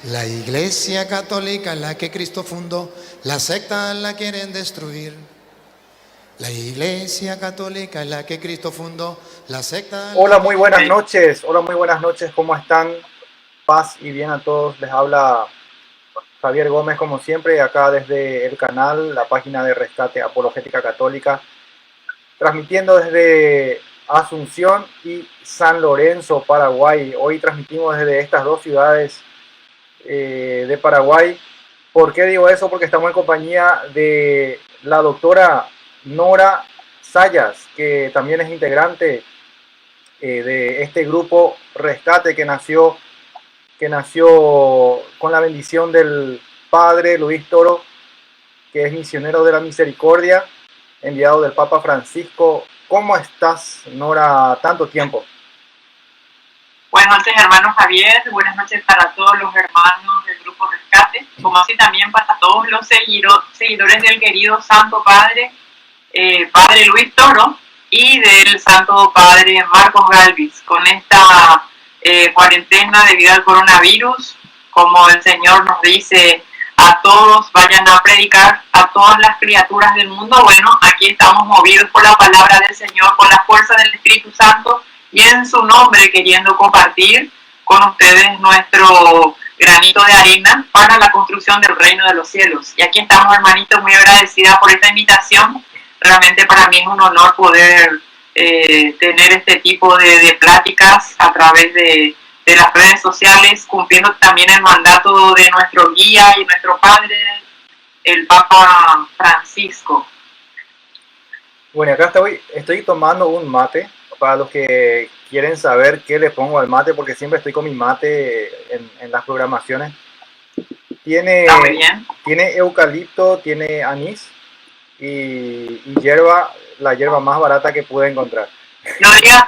La Iglesia Católica es la que Cristo fundó, la secta la quieren destruir. La Iglesia Católica es la que Cristo fundó, la secta... Hola, muy buenas noches. Hola, muy buenas noches. ¿Cómo están? Paz y bien a todos. Les habla Javier Gómez, como siempre, acá desde el canal, la página de Rescate Apologética Católica, transmitiendo desde Asunción y San Lorenzo, Paraguay. Hoy transmitimos desde estas dos ciudades de Paraguay. ¿Por qué digo eso? Porque estamos en compañía de la doctora Nora Sayas, que también es integrante de este grupo Rescate que nació con la bendición del Padre Luis Toro, que es misionero de la misericordia, enviado del Papa Francisco. ¿Cómo estás, Nora, tanto tiempo? Buenas noches, hermano Javier. Buenas noches para todos los hermanos del Grupo Rescate, como así también para todos los seguidores del querido Santo Padre, Padre Luis Toro, y del Santo Padre Marcos Galvis. Con esta cuarentena debido al coronavirus, como el Señor nos dice, a todos vayan a predicar, a todas las criaturas del mundo. Bueno, aquí estamos movidos por la palabra del Señor, por la fuerza del Espíritu Santo, y en su nombre queriendo compartir con ustedes nuestro granito de arena para la construcción del reino de los cielos. Y aquí estamos, hermanito, muy agradecida por esta invitación. Realmente para mí es un honor poder tener este tipo de pláticas a través de las redes sociales, cumpliendo también el mandato de nuestro guía y nuestro padre, el Papa Francisco. Bueno, acá estoy tomando un mate. Para los que quieren saber qué le pongo al mate, porque siempre estoy con mi mate en las programaciones. Tiene eucalipto, tiene anís y hierba, la hierba más barata que pude encontrar. No digas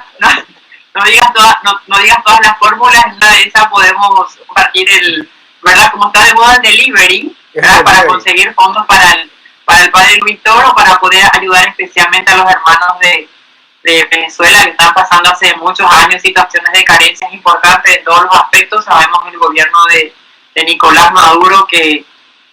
todas las fórmulas, en una de esas podemos compartir ¿verdad? Como está de moda el delivery, ¿verdad? Para conseguir fondos para el Padre Luis Toro, para poder ayudar especialmente a los hermanos de Venezuela, que están pasando hace muchos años situaciones de carencias importantes en todos los aspectos. Sabemos el gobierno de Nicolás Maduro que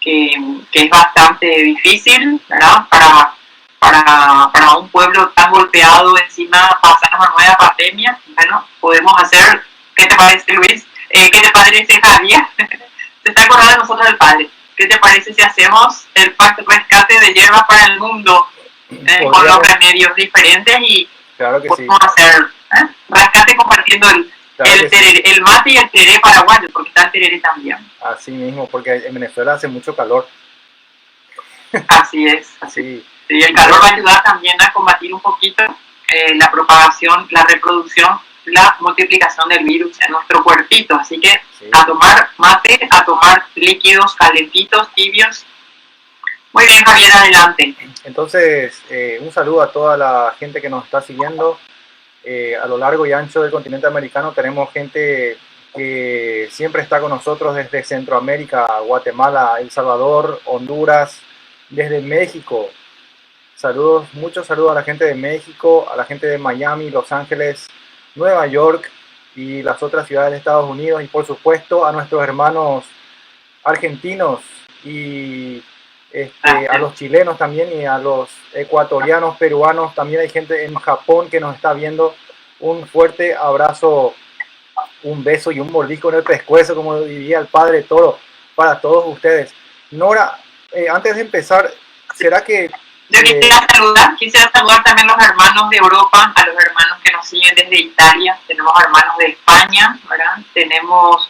es bastante difícil, ¿verdad? Para un pueblo tan golpeado, encima pasar una nueva pandemia. Bueno, podemos hacer, ¿qué te parece, Luis? ¿Qué te parece, Javier? Se está acordando de nosotros el Padre. ¿Qué te parece si hacemos el pacto rescate de hierbas para el mundo con los remedios diferentes? Y claro que podemos hacer rescate compartiendo el mate y el tereré paraguayo, porque está el tereré también. Así mismo, porque en Venezuela hace mucho calor. Así es. Así. Y el calor va a ayudar también a combatir un poquito la propagación, la reproducción, la multiplicación del virus en nuestro cuerpito. Así que sí, a tomar mate, a tomar líquidos calentitos, tibios. Muy bien, Javier, adelante. Entonces, un saludo a toda la gente que nos está siguiendo. A lo largo y ancho del continente americano tenemos gente que siempre está con nosotros desde Centroamérica, Guatemala, El Salvador, Honduras, desde México. Saludos, muchos saludos a la gente de México, a la gente de Miami, Los Ángeles, Nueva York y las otras ciudades de Estados Unidos, y por supuesto a nuestros hermanos argentinos y a los chilenos también, y a los ecuatorianos, peruanos. También hay gente en Japón que nos está viendo. Un fuerte abrazo, un beso y un mordisco en el pescuezo, como diría el Padre Toro, para todos ustedes. Nora, antes de empezar, ¿será que... Yo quisiera saludar también a los hermanos de Europa, a los hermanos que nos siguen desde Italia. Tenemos hermanos de España, ¿verdad? Tenemos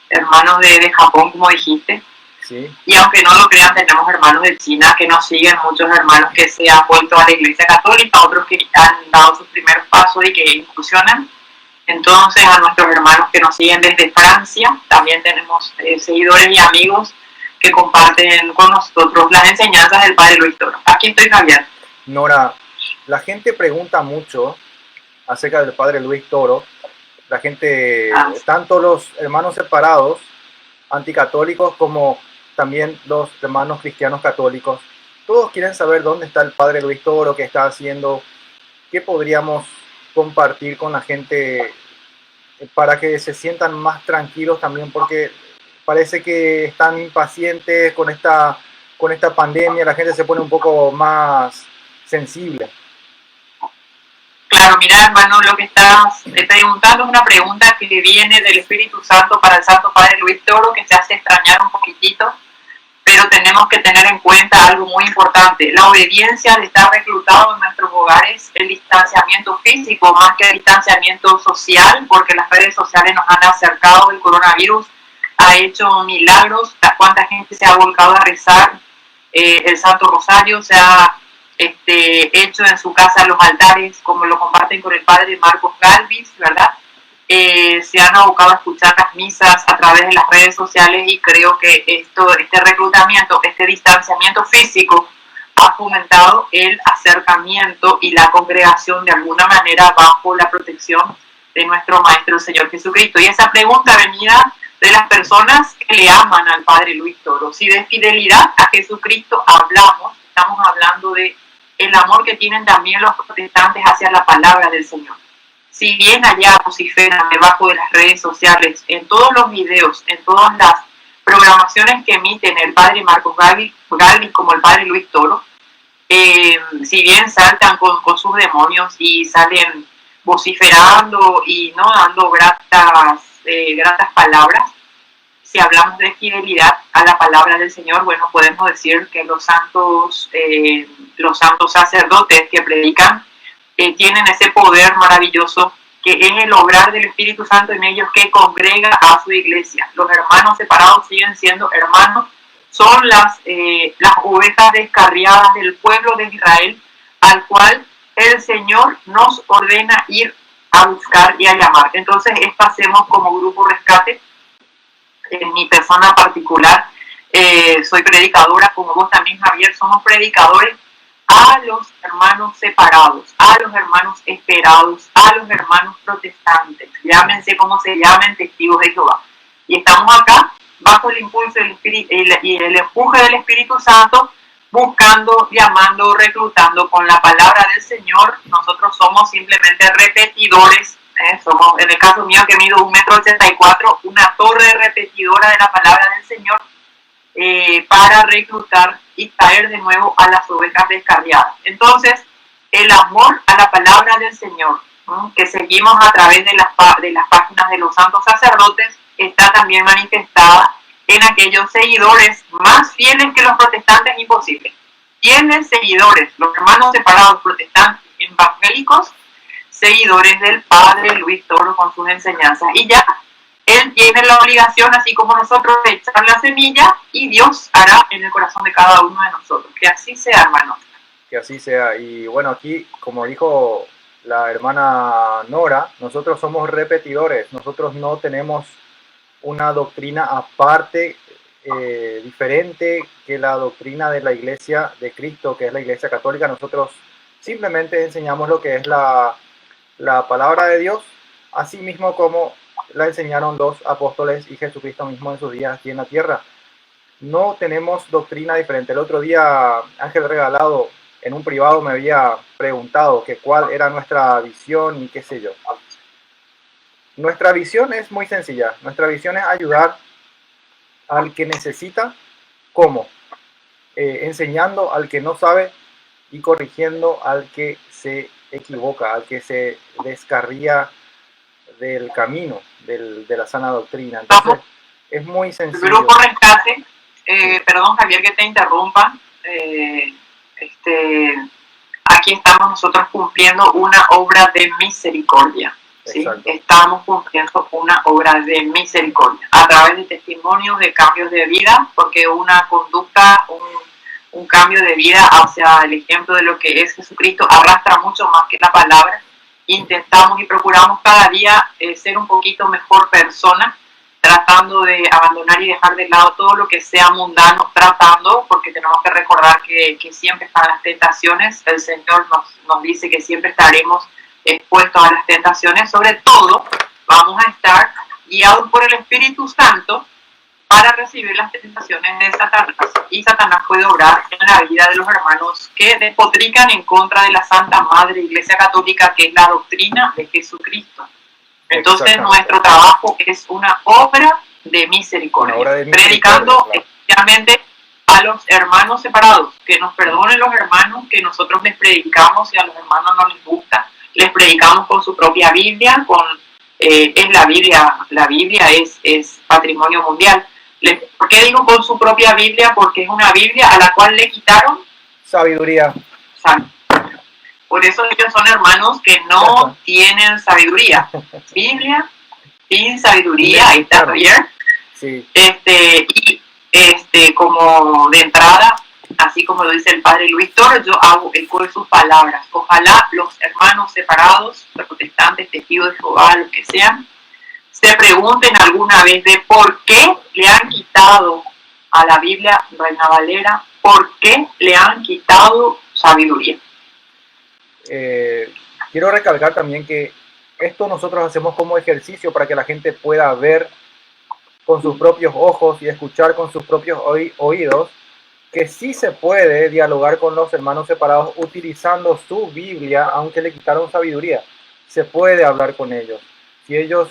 hermanos de Japón, como dijiste. Sí. Y aunque no lo crean, tenemos hermanos de China que nos siguen, muchos hermanos que se han vuelto a la Iglesia Católica, otros que han dado sus primeros pasos y que incursionan. Entonces, a nuestros hermanos que nos siguen desde Francia, también tenemos seguidores y amigos que comparten con nosotros las enseñanzas del Padre Luis Toro. Aquí estoy, Javier. Nora, la gente pregunta mucho acerca del Padre Luis Toro. La gente, tanto los hermanos separados, anticatólicos, como también los hermanos cristianos católicos, todos quieren saber dónde está el Padre Luis Toro, qué está haciendo, qué podríamos compartir con la gente para que se sientan más tranquilos también, porque parece que están impacientes con esta pandemia, la gente se pone un poco más sensible. Claro, mira, hermano, lo que estás preguntando es una pregunta que viene del Espíritu Santo para el Santo Padre Luis Toro, que se hace extrañar un poquitito, pero tenemos que tener en cuenta algo muy importante: la obediencia de estar reclutados en nuestros hogares, el distanciamiento físico más que el distanciamiento social, porque las redes sociales nos han acercado, el coronavirus ha hecho milagros, cuánta gente se ha volcado a rezar el Santo Rosario, se ha hecho en su casa los altares, como lo comparten con el padre Marcos Galvis, ¿verdad? Se han abocado a escuchar las misas a través de las redes sociales, y creo que este reclutamiento, este distanciamiento físico ha fomentado el acercamiento y la congregación de alguna manera bajo la protección de nuestro Maestro el Señor Jesucristo. Y esa pregunta venida de las personas que le aman al Padre Luis Toro. Si de fidelidad a Jesucristo hablamos, estamos hablando de el amor que tienen también los protestantes hacia la palabra del Señor. Si bien allá vociferan debajo de las redes sociales, en todos los videos, en todas las programaciones que emiten el padre Marcos Galvis como el padre Luis Toro, si bien saltan con sus demonios y salen vociferando y no dando gratas palabras, si hablamos de fidelidad a la palabra del Señor, bueno, podemos decir que los santos sacerdotes que predican tienen ese poder maravilloso que es el obrar del Espíritu Santo en ellos, que congrega a su iglesia. Los hermanos separados siguen siendo hermanos, son las ovejas descarriadas del pueblo de Israel, al cual el Señor nos ordena ir a buscar y a llamar. Entonces, esto hacemos como Grupo Rescate. En mi persona particular, soy predicadora, como vos también, Javier, somos predicadores a los hermanos separados, a los hermanos esperados, a los hermanos protestantes, llámense como se llamen, testigos de Jehová. Y estamos acá bajo el impulso del Espíritu y el empuje del Espíritu Santo, buscando, llamando, reclutando con la palabra del Señor. Nosotros somos simplemente repetidores. Somos, en el caso mío, que mido 1,84 m, una torre repetidora de la palabra del Señor, para reclutar y traer de nuevo a las ovejas descarriadas. Entonces, el amor a la palabra del Señor, que seguimos a través de las páginas de los santos sacerdotes, está también manifestada en aquellos seguidores más fieles que los protestantes imposibles. Tienen seguidores, los hermanos separados protestantes evangélicos, seguidores del Padre Luis Toro con sus enseñanzas. Y ya él tiene la obligación, así como nosotros, de echar la semilla, y Dios hará en el corazón de cada uno de nosotros. Que así sea, hermano. Que así sea. Y bueno, aquí, como dijo la hermana Nora, nosotros somos repetidores. Nosotros no tenemos una doctrina aparte, diferente que la doctrina de la Iglesia de Cristo, que es la Iglesia Católica. Nosotros simplemente enseñamos lo que es la palabra de Dios, así mismo como la enseñaron los apóstoles y Jesucristo mismo en sus días aquí en la tierra. No tenemos doctrina diferente. El otro día Ángel Regalado en un privado me había preguntado que cuál era nuestra visión y qué sé yo. Nuestra visión es muy sencilla. Nuestra visión es ayudar al que necesita. ¿Cómo? Enseñando al que no sabe y corrigiendo al que se equivoca, al que se descarría del camino de la sana doctrina. Entonces, es muy sencillo. El Grupo Rescate, perdón, Javier, que te interrumpa, aquí estamos nosotros cumpliendo una obra de misericordia. ¿Sí? Estamos cumpliendo una obra de misericordia a través de testimonios de cambios de vida, porque una conducta, un cambio de vida hacia el ejemplo de lo que es Jesucristo arrastra mucho más que la palabra. Intentamos y procuramos cada día ser un poquito mejor persona, tratando de abandonar y dejar de lado todo lo que sea mundano, porque tenemos que recordar que siempre están las tentaciones. El Señor nos dice que siempre estaremos expuestos a las tentaciones. Sobre todo vamos a estar guiados por el Espíritu Santo para recibir las tentaciones de Satanás. Y Satanás puede obrar en la vida de los hermanos que despotrican en contra de la Santa Madre Iglesia Católica, que es la doctrina de Jesucristo. Entonces nuestro trabajo es una obra de misericordia, Una obra de misericordia, predicando claro. especialmente a los hermanos separados, que nos perdonen los hermanos que nosotros les predicamos y a los hermanos no les gusta, les predicamos con su propia Biblia, es la Biblia es patrimonio mundial. ¿Por qué digo con su propia Biblia? Porque es una Biblia a la cual le quitaron Sabiduría. sabiduría. Por eso ellos son hermanos que no tienen sabiduría. Biblia sin sabiduría, ahí está Javier. Sí. Como de entrada, así como lo dice el padre Luis Toro, yo hago eco de sus palabras. Ojalá los hermanos separados, protestantes, testigos de Jehová, lo que sean, se pregunten alguna vez de por qué le han quitado a la Biblia Reina Valera, por qué le han quitado sabiduría. Quiero recalcar también que esto nosotros hacemos como ejercicio para que la gente pueda ver con sus propios ojos y escuchar con sus propios oídos que sí se puede dialogar con los hermanos separados utilizando su Biblia, aunque le quitaron sabiduría. Se puede hablar con ellos. Si ellos...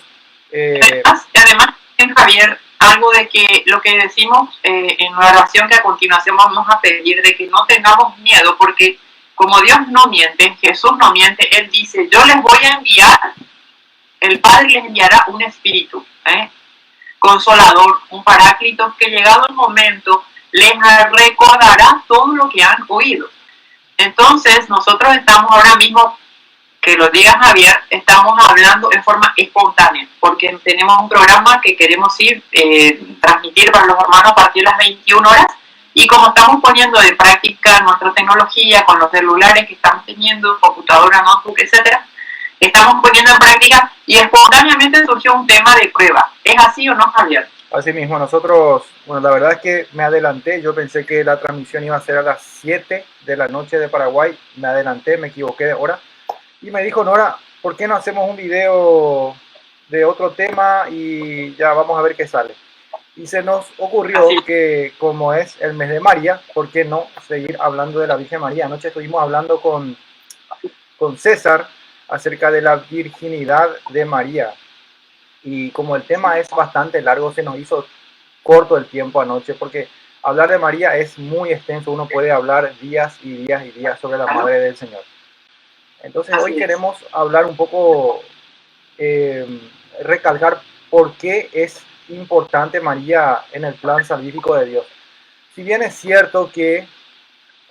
Además, Javier, algo de que lo que decimos en la oración que a continuación vamos a pedir, de que no tengamos miedo, porque como Dios no miente, Jesús no miente, Él dice, yo les voy a enviar, el Padre les enviará un espíritu, consolador, un paráclito, que llegado el momento les recordará todo lo que han oído. Entonces, nosotros estamos ahora mismo, que lo diga Javier, estamos hablando en forma espontánea, porque tenemos un programa que queremos transmitir para los hermanos a partir de las 21 horas, y como estamos poniendo de práctica nuestra tecnología con los celulares que estamos teniendo, computadora, notebook, etcétera, estamos poniendo en práctica y espontáneamente surgió un tema de prueba. ¿Es así o no, Javier? Así mismo, nosotros, bueno, la verdad es que me adelanté, yo pensé que la transmisión iba a ser a las 7 de la noche de Paraguay, me adelanté, me equivoqué de hora, y me dijo Nora, ¿por qué no hacemos un video de otro tema y ya vamos a ver qué sale? Y se nos ocurrió que como es el mes de María, ¿por qué no seguir hablando de la Virgen María? Anoche estuvimos hablando con César acerca de la virginidad de María. Y como el tema es bastante largo, se nos hizo corto el tiempo anoche, porque hablar de María es muy extenso. Uno puede hablar días y días y días sobre la Madre del Señor. Entonces hoy queremos hablar un poco, recalcar por qué es importante María en el plan salvífico de Dios. Si bien es cierto que,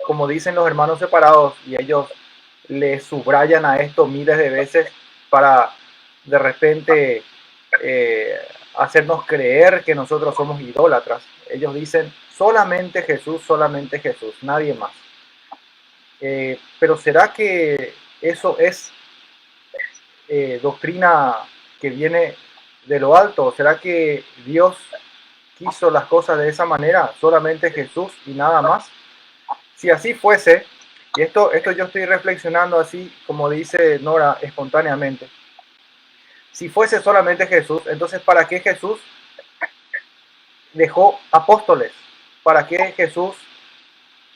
como dicen los hermanos separados, y ellos le subrayan a esto miles de veces para de repente hacernos creer que nosotros somos idólatras. Ellos dicen solamente Jesús, nadie más. Pero ¿será que eso es doctrina que viene de lo alto? ¿Será que Dios quiso las cosas de esa manera? Solamente Jesús y nada más. Si así fuese, y esto yo estoy reflexionando así, como dice Nora, espontáneamente. Si fuese solamente Jesús, entonces ¿para qué Jesús dejó apóstoles? ¿Para qué Jesús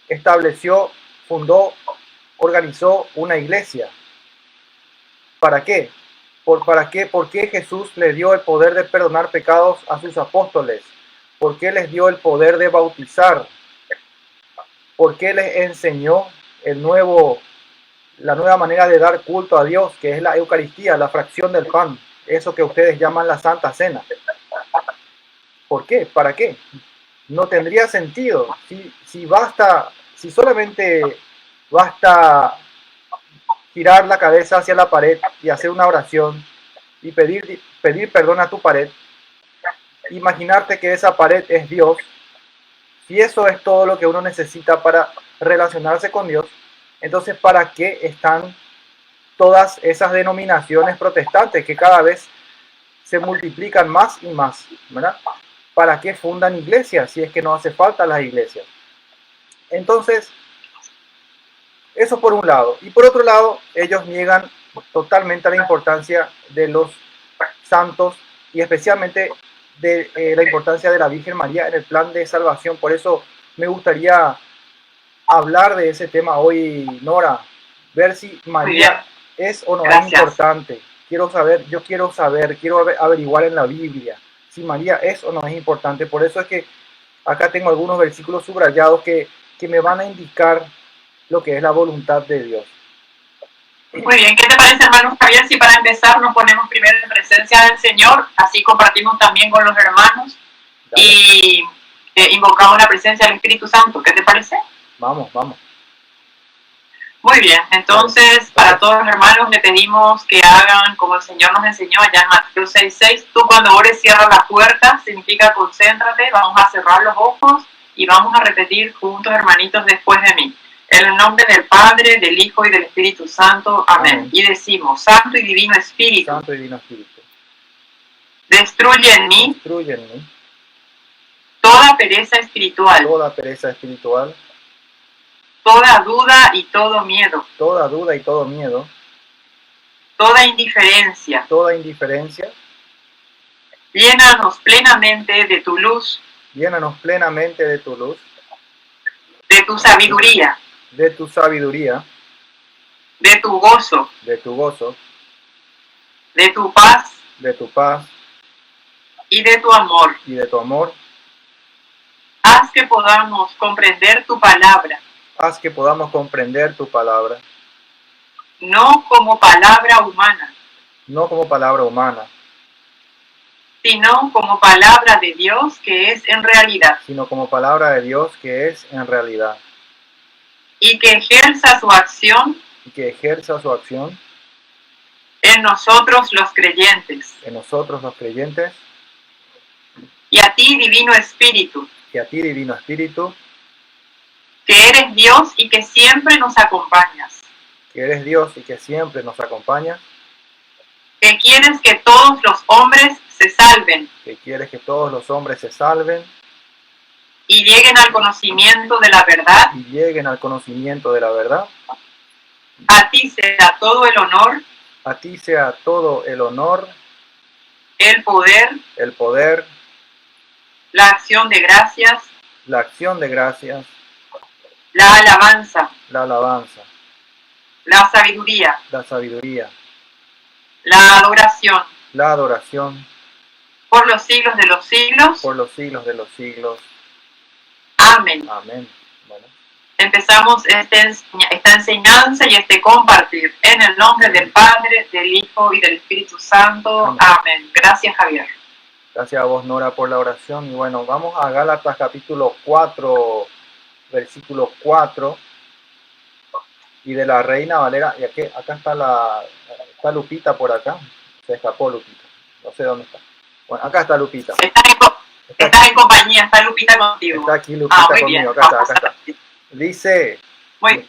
estableció, fundó, organizó una iglesia? ¿Para qué? ¿Por qué Jesús le dio el poder de perdonar pecados a sus apóstoles? ¿Por qué les dio el poder de bautizar? ¿Por qué les enseñó la nueva manera de dar culto a Dios, que es la Eucaristía, la fracción del pan, eso que ustedes llaman la Santa Cena? ¿Por qué? ¿Para qué? No tendría sentido. Si solamente basta girar la cabeza hacia la pared y hacer una oración y pedir perdón a tu pared, imaginarte que esa pared es Dios, si eso es todo lo que uno necesita para relacionarse con Dios, entonces ¿para qué están todas esas denominaciones protestantes que cada vez se multiplican más y más, ¿verdad? ¿Para qué fundan iglesias si es que no hace falta las iglesias? Entonces, eso por un lado. Y por otro lado, ellos niegan totalmente la importancia de los santos y especialmente de la importancia de la Virgen María en el plan de salvación. Por eso me gustaría hablar de ese tema hoy, Nora, ver si María es o no es importante. Quiero averiguar en la Biblia si María es o no es importante. Por eso es que acá tengo algunos versículos subrayados que me van a indicar lo que es la voluntad de Dios. Muy bien, ¿qué te parece, hermano Javier? Si para empezar nos ponemos primero en presencia del Señor, así compartimos también con los hermanos. Dale. Y invocamos la presencia del Espíritu Santo. ¿Qué te parece? Vamos. Muy bien, entonces para todos los hermanos le pedimos que hagan como el Señor nos enseñó allá en Mateo 6:6. Tú cuando ores cierra la puerta, significa concéntrate, vamos a cerrar los ojos y vamos a repetir juntos, hermanitos, después de mí. En el nombre del Padre, del Hijo y del Espíritu Santo. Amén. Y decimos, Santo y Divino Espíritu. Santo y Divino Espíritu. Destruye en mí. Destruye en mí. Toda pereza espiritual. Toda pereza espiritual. Toda duda y todo miedo. Toda duda y todo miedo. Toda indiferencia. Toda indiferencia. Llénanos plenamente de tu luz. Llénanos plenamente de tu luz. De tu sabiduría. De tu sabiduría. De tu gozo. De tu gozo. De tu paz. De tu paz. Y de tu amor. Y de tu amor. Haz que podamos comprender tu palabra. Haz que podamos comprender tu palabra. No como palabra humana. No como palabra humana. Sino como palabra de Dios que es en realidad. Sino como palabra de Dios que es en realidad. Y que ejerza su acción. Y que ejerza su acción. En nosotros los creyentes. En nosotros los creyentes. Y a ti, Divino Espíritu. Y a ti, Divino Espíritu. Que eres Dios y que siempre nos acompañas. Que eres Dios y que siempre nos acompañas. Que quieres que todos los hombres se salven. Que quieres que todos los hombres se salven. Y lleguen al conocimiento de la verdad. Y lleguen al conocimiento de la verdad. A ti sea todo el honor. A ti sea todo el honor. El poder. El poder. La acción de gracias. La acción de gracias. La alabanza. La alabanza. La sabiduría. La sabiduría. La adoración. La adoración. Por los siglos de los siglos. Por los siglos de los siglos. Amén. Amén. Bueno. Empezamos esta enseñanza y este compartir en el nombre del Padre, del Hijo y del Espíritu Santo. Amén. Amén. Gracias, Javier. Gracias a vos, Nora, por la oración. Y bueno, vamos a Gálatas capítulo 4, versículo 4. Y de la Reina Valera, y aquí, acá está Lupita por acá. Se escapó Lupita. No sé dónde está. Bueno, acá está Lupita. Estás en compañía, está Lupita contigo. Está aquí Lupita conmigo, bien. Acá está. Dice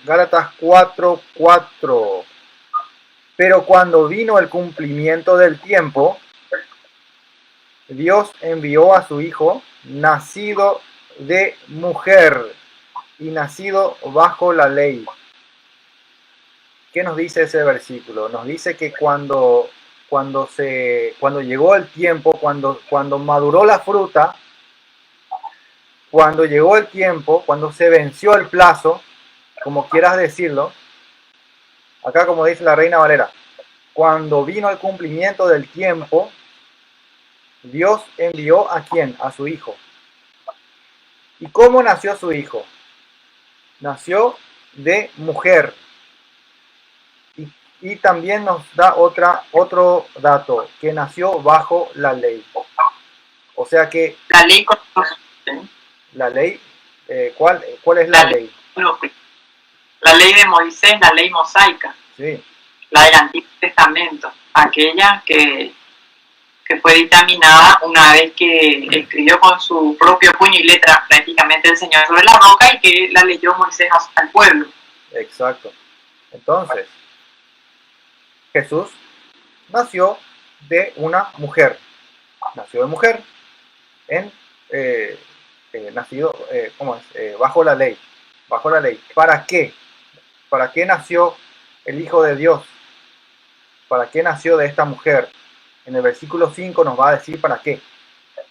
Gálatas 4:4. Pero cuando vino el cumplimiento del tiempo, Dios envió a su Hijo, nacido de mujer y nacido bajo la ley. ¿Qué nos dice ese versículo? Nos dice que cuando llegó el tiempo, cuando maduró la fruta, cuando llegó el tiempo, cuando se venció el plazo, como quieras decirlo, acá como dice la Reina Valera, cuando vino el cumplimiento del tiempo, Dios envió ¿a quién? A su Hijo. ¿Y cómo nació su Hijo? Nació de mujer. Y también nos da otro dato, que nació bajo la ley. O sea que... La ley... La ley, ¿cuál es la ley? La ley de Moisés, la ley mosaica. Sí. La del Antiguo Testamento. Aquella que fue dictaminada una vez que escribió con su propio puño y letra prácticamente el Señor sobre la roca y que la leyó Moisés al pueblo. Exacto. Entonces, Jesús nació de una mujer. Nació de mujer. Nacido, ¿cómo es? Bajo la ley. Bajo la ley. ¿Para qué? ¿Para qué nació el Hijo de Dios? ¿Para qué nació de esta mujer? En el versículo 5 nos va a decir para qué.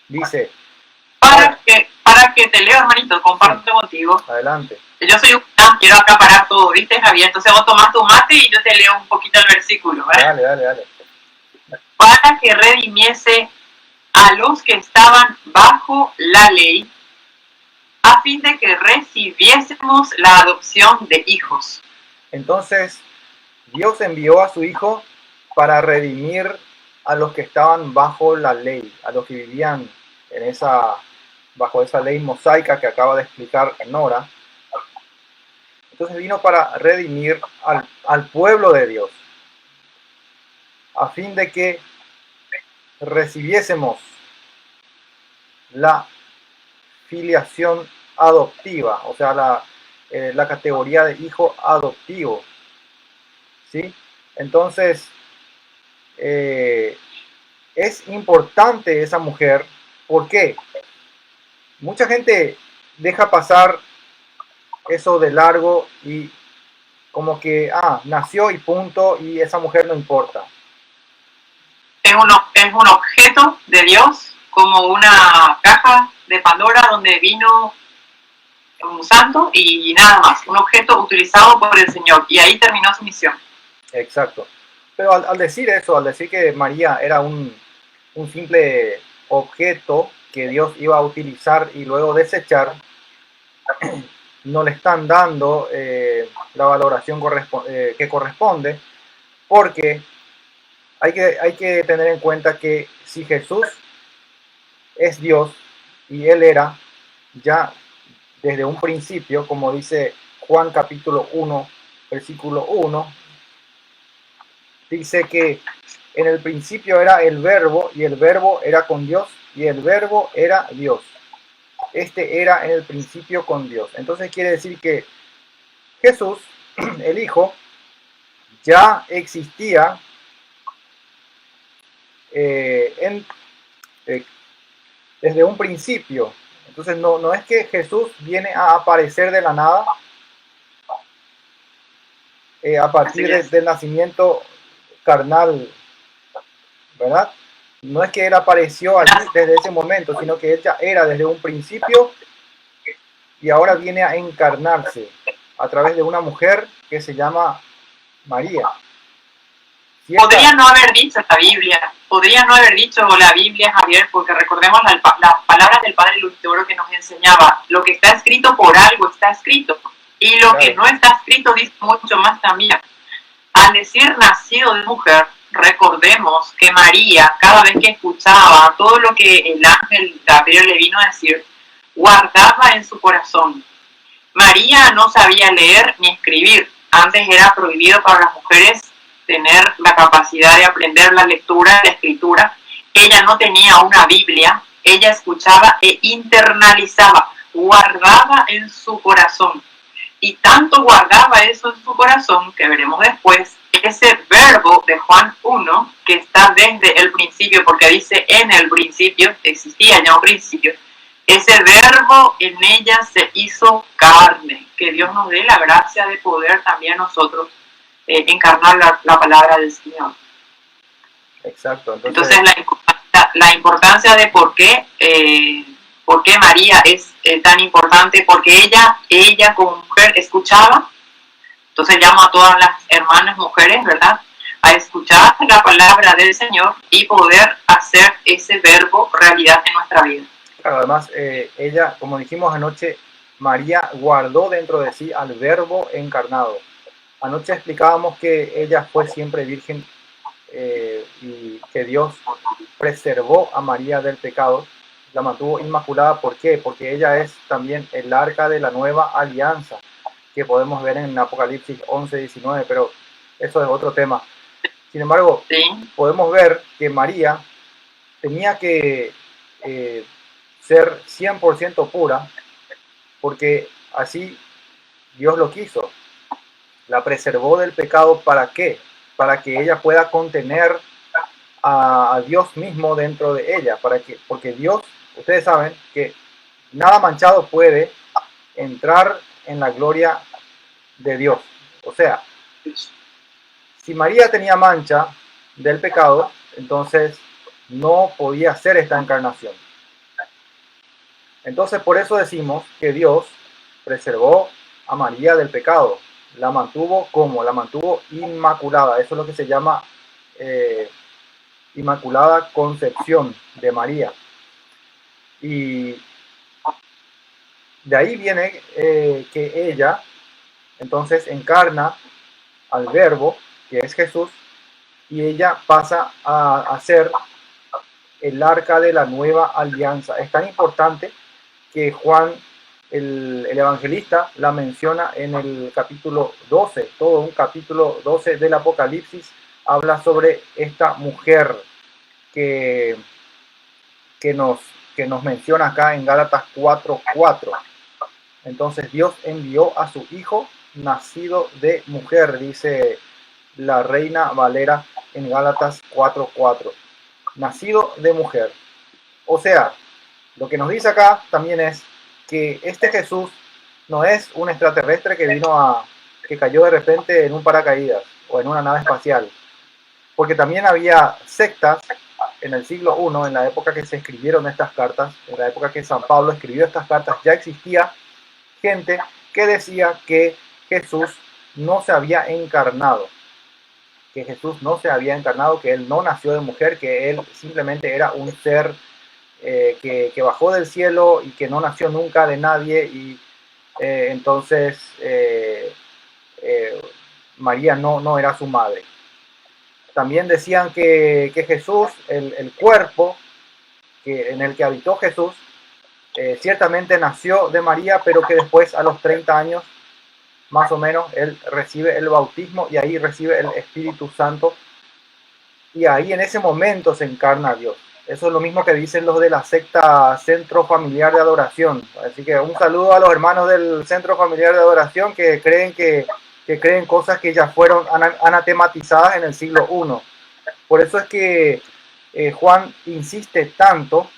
Dice... Para que te leo, hermanito, comparto contigo. Adelante. Yo soy quiero acaparar todo, ¿viste, Javier? Entonces vos tomás tu mate y yo te leo un poquito el versículo, ¿verdad? Dale. Para que redimiese a los que estaban bajo la ley, a fin de que recibiésemos la adopción de hijos. Entonces, Dios envió a su Hijo para redimir a los que estaban bajo la ley, a los que vivían bajo esa ley mosaica que acaba de explicar Nora. Entonces vino para redimir al pueblo de Dios, a fin de que recibiésemos la filiación adoptiva, o sea, la categoría de hijo adoptivo, ¿sí? Entonces, es importante esa mujer. ¿Por qué? Mucha gente deja pasar eso de largo y como que, nació y punto, y esa mujer no importa. Es un objeto de Dios, como una caja de Pandora donde vino un santo y nada más, un objeto utilizado por el Señor, y ahí terminó su misión. Exacto. Pero al decir eso, al decir que María era un simple objeto que Dios iba a utilizar y luego desechar, no le están dando la valoración que corresponde, porque hay que tener en cuenta que si Jesús es Dios y Él era ya desde un principio, como dice Juan capítulo 1, versículo 1, dice que en el principio era el verbo, y el verbo era con Dios, y el verbo era Dios. Este era en el principio con Dios. Entonces quiere decir que Jesús, el Hijo, ya existía desde un principio. Entonces no es que Jesús viene a aparecer de la nada a partir del nacimiento carnal, ¿verdad? No es que Él apareció allí desde ese momento, sino que Él ya era desde un principio y ahora viene a encarnarse a través de una mujer que se llama María. Podría no haber dicho la Biblia, Javier, porque recordemos las palabras del Padre Lutero que nos enseñaba: lo que está escrito por algo está escrito, y lo que no está escrito dice mucho más también. Al decir nacido de mujer, recordemos que María, cada vez que escuchaba todo lo que el ángel Gabriel le vino a decir, guardaba en su corazón. María no sabía leer ni escribir. Antes era prohibido para las mujeres tener la capacidad de aprender la lectura, la escritura. Ella no tenía una Biblia, ella escuchaba e internalizaba, guardaba en su corazón. Y tanto guardaba eso en su corazón, que veremos después, ese verbo de Juan 1, que está desde el principio, porque dice en el principio, existía ya un principio, ese verbo en ella se hizo carne. Que Dios nos dé la gracia de poder también nosotros encarnar la palabra del Señor. Exacto. Entonces la importancia de por qué María es tan importante, porque ella como mujer escuchaba. Entonces llamo a todas las hermanas mujeres, ¿verdad?, a escuchar la palabra del Señor y poder hacer ese verbo realidad en nuestra vida. Claro, además ella, como dijimos anoche, María guardó dentro de sí al verbo encarnado. Anoche explicábamos que ella fue siempre virgen y que Dios preservó a María del pecado, la mantuvo inmaculada. ¿Por qué? Porque ella es también el arca de la nueva alianza, que podemos ver en Apocalipsis 11:19, pero eso es otro tema. Sin embargo, ¿sí?, podemos ver que María tenía que ser 100% pura, porque así Dios lo quiso. La preservó del pecado. ¿Para qué? Para que ella pueda contener a Dios mismo dentro de ella, porque Dios, ustedes saben que nada manchado puede entrar en la gloria de Dios. O sea, si María tenía mancha del pecado, entonces no podía hacer esta encarnación. Entonces por eso decimos que Dios preservó a María del pecado. La mantuvo inmaculada. Eso es lo que se llama Inmaculada Concepción de María. Y de ahí viene que ella entonces encarna al Verbo, que es Jesús, y ella pasa a ser el arca de la nueva alianza. Es tan importante que Juan, el evangelista, la menciona en el capítulo 12, todo un capítulo 12 del Apocalipsis, habla sobre esta mujer que, que, nos, que nos menciona acá en Gálatas 4:4. Entonces Dios envió a su Hijo nacido de mujer, dice la Reina Valera en Gálatas 4:4. Nacido de mujer. O sea, lo que nos dice acá también es que este Jesús no es un extraterrestre que cayó de repente en un paracaídas o en una nave espacial. Porque también había sectas en el siglo I, en la época que se escribieron estas cartas, en la época que San Pablo escribió estas cartas, ya existía gente que decía que Jesús no se había encarnado, que él no nació de mujer, que él simplemente era un ser que bajó del cielo y que no nació nunca de nadie, y entonces María no era su madre. También decían que Jesús, el cuerpo en el que habitó Jesús, ciertamente nació de María, pero que después, a los 30 años, más o menos, él recibe el bautismo y ahí recibe el Espíritu Santo, y ahí en ese momento se encarna Dios. Eso es lo mismo que dicen los de la secta Centro Familiar de Adoración. Así que un saludo a los hermanos del Centro Familiar de Adoración que creen cosas que ya fueron anatematizadas en el siglo I. Por eso es que Juan insiste tanto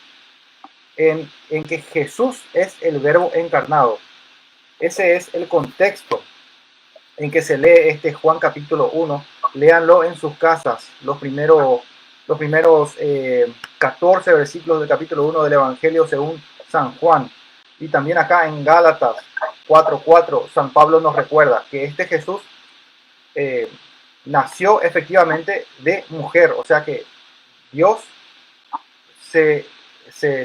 en que Jesús es el Verbo encarnado. Ese es el contexto en que se lee este Juan capítulo 1. Léanlo en sus casas, los primeros 14 versículos del capítulo 1 del Evangelio según San Juan. Y también acá en Gálatas 4:4, San Pablo nos recuerda que este Jesús nació efectivamente de mujer. O sea que Dios se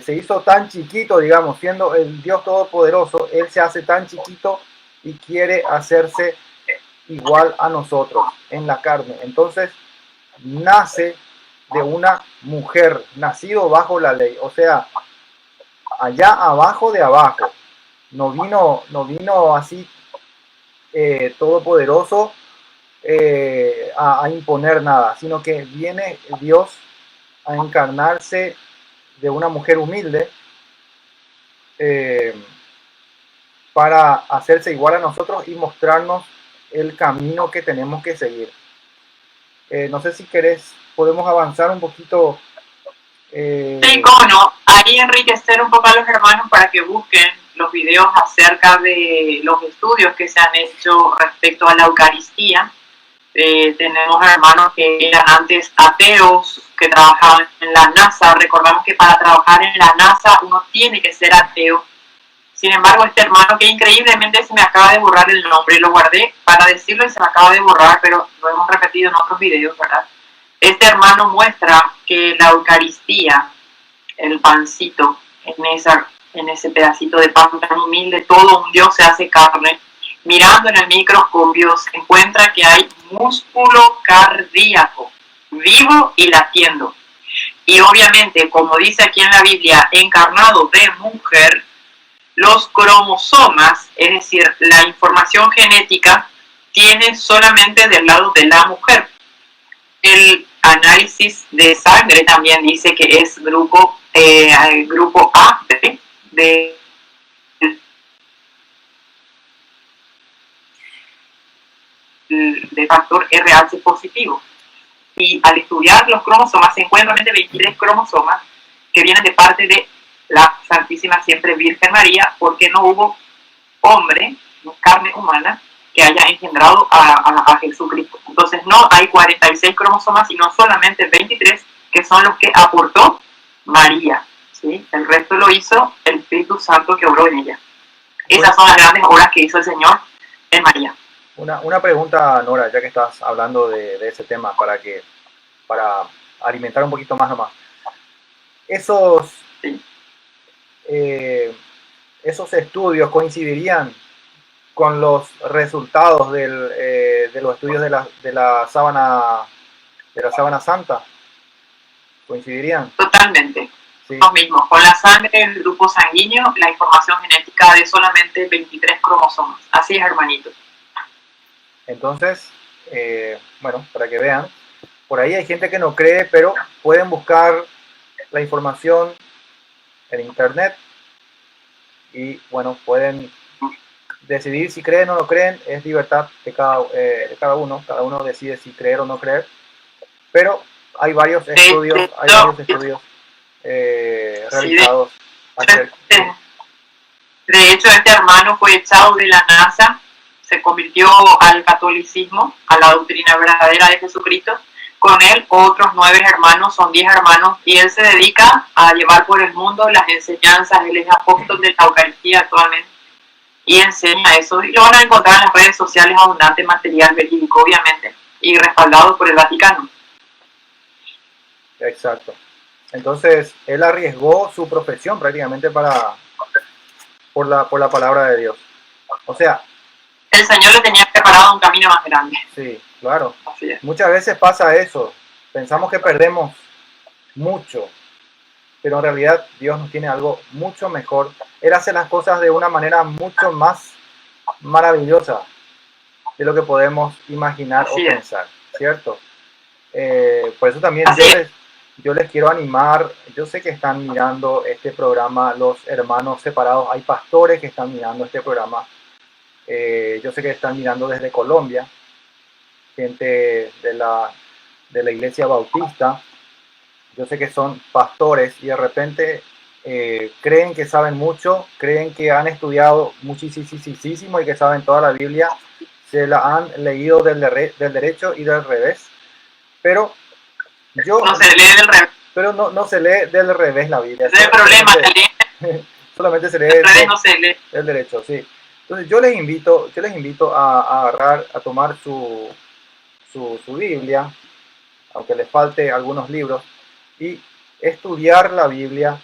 hizo tan chiquito, digamos, siendo el Dios Todopoderoso, Él se hace tan chiquito y quiere hacerse igual a nosotros en la carne. Entonces nace de una mujer, nacido bajo la ley, o sea, allá abajo de abajo. No vino así todopoderoso a imponer nada, sino que viene Dios a encarnarse de una mujer humilde para hacerse igual a nosotros y mostrarnos el camino que tenemos que seguir. No sé si querés, podemos avanzar un poquito. Sí, cómo no. Ahí enriquecer un poco a los hermanos para que busquen los videos acerca de los estudios que se han hecho respecto a la Eucaristía. Tenemos hermanos que eran antes ateos, que trabajaban en la NASA. Recordamos que para trabajar en la NASA uno tiene que ser ateo. Sin embargo, este hermano, que increíblemente se me acaba de borrar el nombre, lo guardé para decirlo y se me acaba de borrar, pero lo hemos repetido en otros videos, ¿verdad? Este hermano muestra que la Eucaristía, el pancito, en ese pedacito de pan tan humilde, todo un Dios se hace carne. Mirando en el microscopio se encuentra que hay músculo cardíaco, vivo y latiendo. Y obviamente, como dice aquí en la Biblia, encarnado de mujer, los cromosomas, es decir, la información genética, tiene solamente del lado de la mujer. El análisis de sangre también dice que es grupo A de factor RH positivo. Y al estudiar los cromosomas se encuentran 23 cromosomas que vienen de parte de la Santísima Siempre Virgen María, porque no hubo hombre, carne humana, que haya engendrado a Jesucristo. Entonces no hay 46 cromosomas, sino solamente 23, que son los que aportó María, ¿sí? El resto lo hizo el Espíritu Santo que obró en ella. Esas son las grandes obras que hizo el Señor en María. Una pregunta, Nora, ya que estás hablando de ese tema, para alimentar un poquito más nomás. Esos, Sí. esos estudios coincidirían con los resultados de los estudios de la sábana santa. ¿Coincidirían? Totalmente. Sí. Los mismos. Con la sangre del grupo sanguíneo, la información genética de solamente 23 cromosomas. Así es, hermanito. Entonces, bueno, para que vean, por ahí hay gente que no cree, pero pueden buscar la información en internet y, bueno, pueden decidir si creen o no creen. Es libertad de cada uno decide si creer o no creer, pero hay varios estudios, realizados. De hecho, este hermano fue echado de la NASA, se convirtió al catolicismo, a la doctrina verdadera de Jesucristo. Con él, otros 9 hermanos, son 10 hermanos, y él se dedica a llevar por el mundo las enseñanzas. Él es apóstol de la Eucaristía actualmente y enseña eso. Y lo van a encontrar en las redes sociales, abundante material verídico, obviamente, y respaldado por el Vaticano. Exacto. Entonces, él arriesgó su profesión prácticamente por la palabra de Dios. O sea, el Señor le tenía preparado un camino más grande. Sí, claro. Así es. Muchas veces pasa eso. Pensamos que perdemos mucho, pero en realidad Dios nos tiene algo mucho mejor. Él hace las cosas de una manera mucho más maravillosa de lo que podemos imaginar Así o es. pensar, ¿cierto? Por eso también yo les quiero animar. Yo sé que están mirando este programa los hermanos separados. Hay pastores que están mirando este programa. Yo sé que están mirando desde Colombia, gente de la iglesia bautista. Yo sé que son pastores y de repente creen que saben mucho, creen que han estudiado muchísimo y que saben toda la Biblia, se la han leído del derecho y del revés, pero no se lee del revés. Pero no se lee del revés la Biblia. Ese es el problema, solamente se lee no se lee del derecho, sí. Entonces yo les invito a agarrar, a tomar su Biblia, aunque les falte algunos libros, y estudiar la Biblia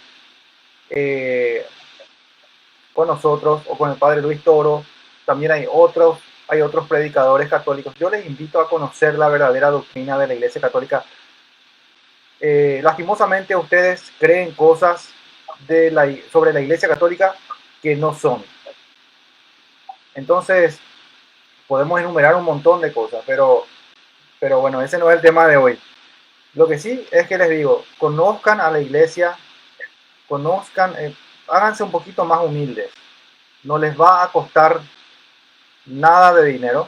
con nosotros o con el padre Luis Toro. También hay otros predicadores católicos. Yo les invito a conocer la verdadera doctrina de la Iglesia Católica. Lastimosamente ustedes creen cosas sobre la Iglesia Católica que no son. Entonces podemos enumerar un montón de cosas, pero bueno, ese no es el tema de hoy. Lo que sí es que les digo, conozcan a la iglesia, háganse un poquito más humildes. No les va a costar nada de dinero.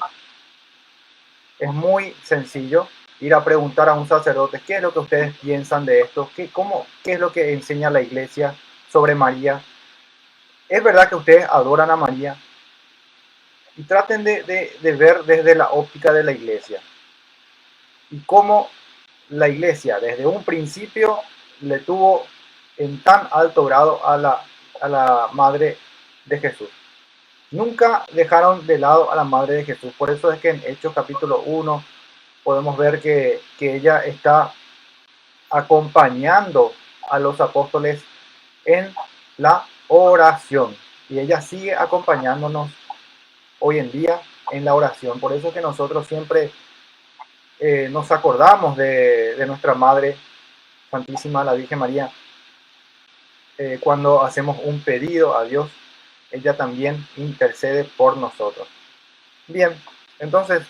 Es muy sencillo ir a preguntar a un sacerdote qué es lo que ustedes piensan de esto, qué es lo que enseña la iglesia sobre María. ¿Es verdad que ustedes adoran a María? Y traten de ver desde la óptica de la iglesia. Y cómo la iglesia desde un principio le tuvo en tan alto grado a la madre de Jesús. Nunca dejaron de lado a la madre de Jesús. Por eso es que en Hechos capítulo 1 podemos ver que ella está acompañando a los apóstoles en la oración. Y ella sigue acompañándonos hoy en día en la oración. Por eso es que nosotros siempre nos acordamos de nuestra Madre Santísima, la Virgen María. Cuando hacemos un pedido a Dios, ella también intercede por nosotros. Bien, entonces,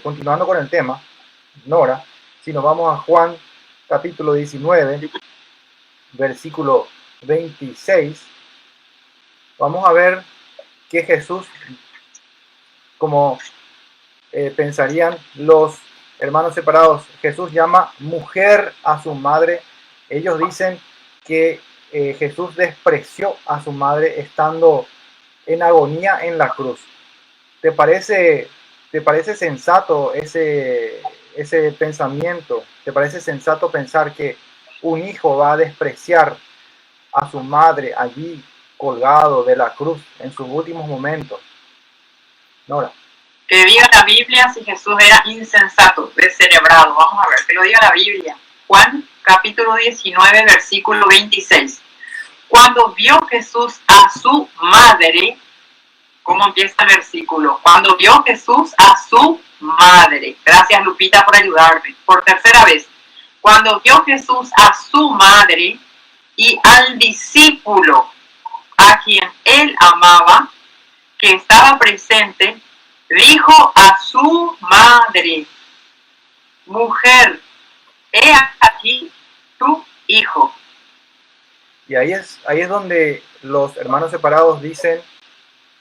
continuando con el tema, Nora, si nos vamos a Juan capítulo 19, versículo 26, vamos a ver que Jesús, como pensarían los hermanos separados, Jesús llama mujer a su madre. Ellos dicen que Jesús despreció a su madre estando en agonía en la cruz. ¿Te parece sensato ese pensamiento? ¿Te parece sensato pensar que un hijo va a despreciar a su madre allí colgado de la cruz en sus últimos momentos? Nora. Que diga la Biblia si Jesús era insensato, descerebrado. Vamos a ver, que lo diga la Biblia. Juan capítulo 19, versículo 26. Cuando vio Jesús a su madre, ¿cómo empieza el versículo? Cuando vio Jesús a su madre. Gracias, Lupita, por ayudarme. Por tercera vez. Cuando vio Jesús a su madre y al discípulo a quien él amaba, que estaba presente, dijo a su madre: mujer, he aquí tu hijo. Y ahí es donde los hermanos separados dicen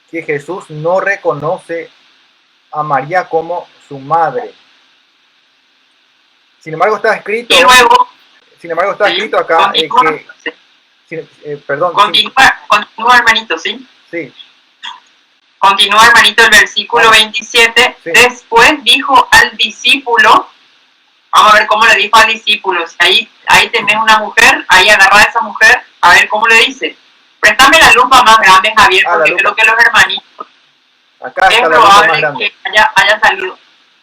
que Jesús no reconoce a María como su madre. Sin embargo, está escrito. Y luego, escrito acá perdón. Continúa, hermanito, ¿sí? Sí. Continúa, hermanito, el versículo 27. Sí. Después dijo al discípulo, vamos a ver cómo le dijo al discípulo. Si ahí tenés una mujer, ahí agarra a esa mujer, a ver cómo le dice. Préstame la lupa más grande, Javier, porque creo que los hermanitos acá es probable que haya salido.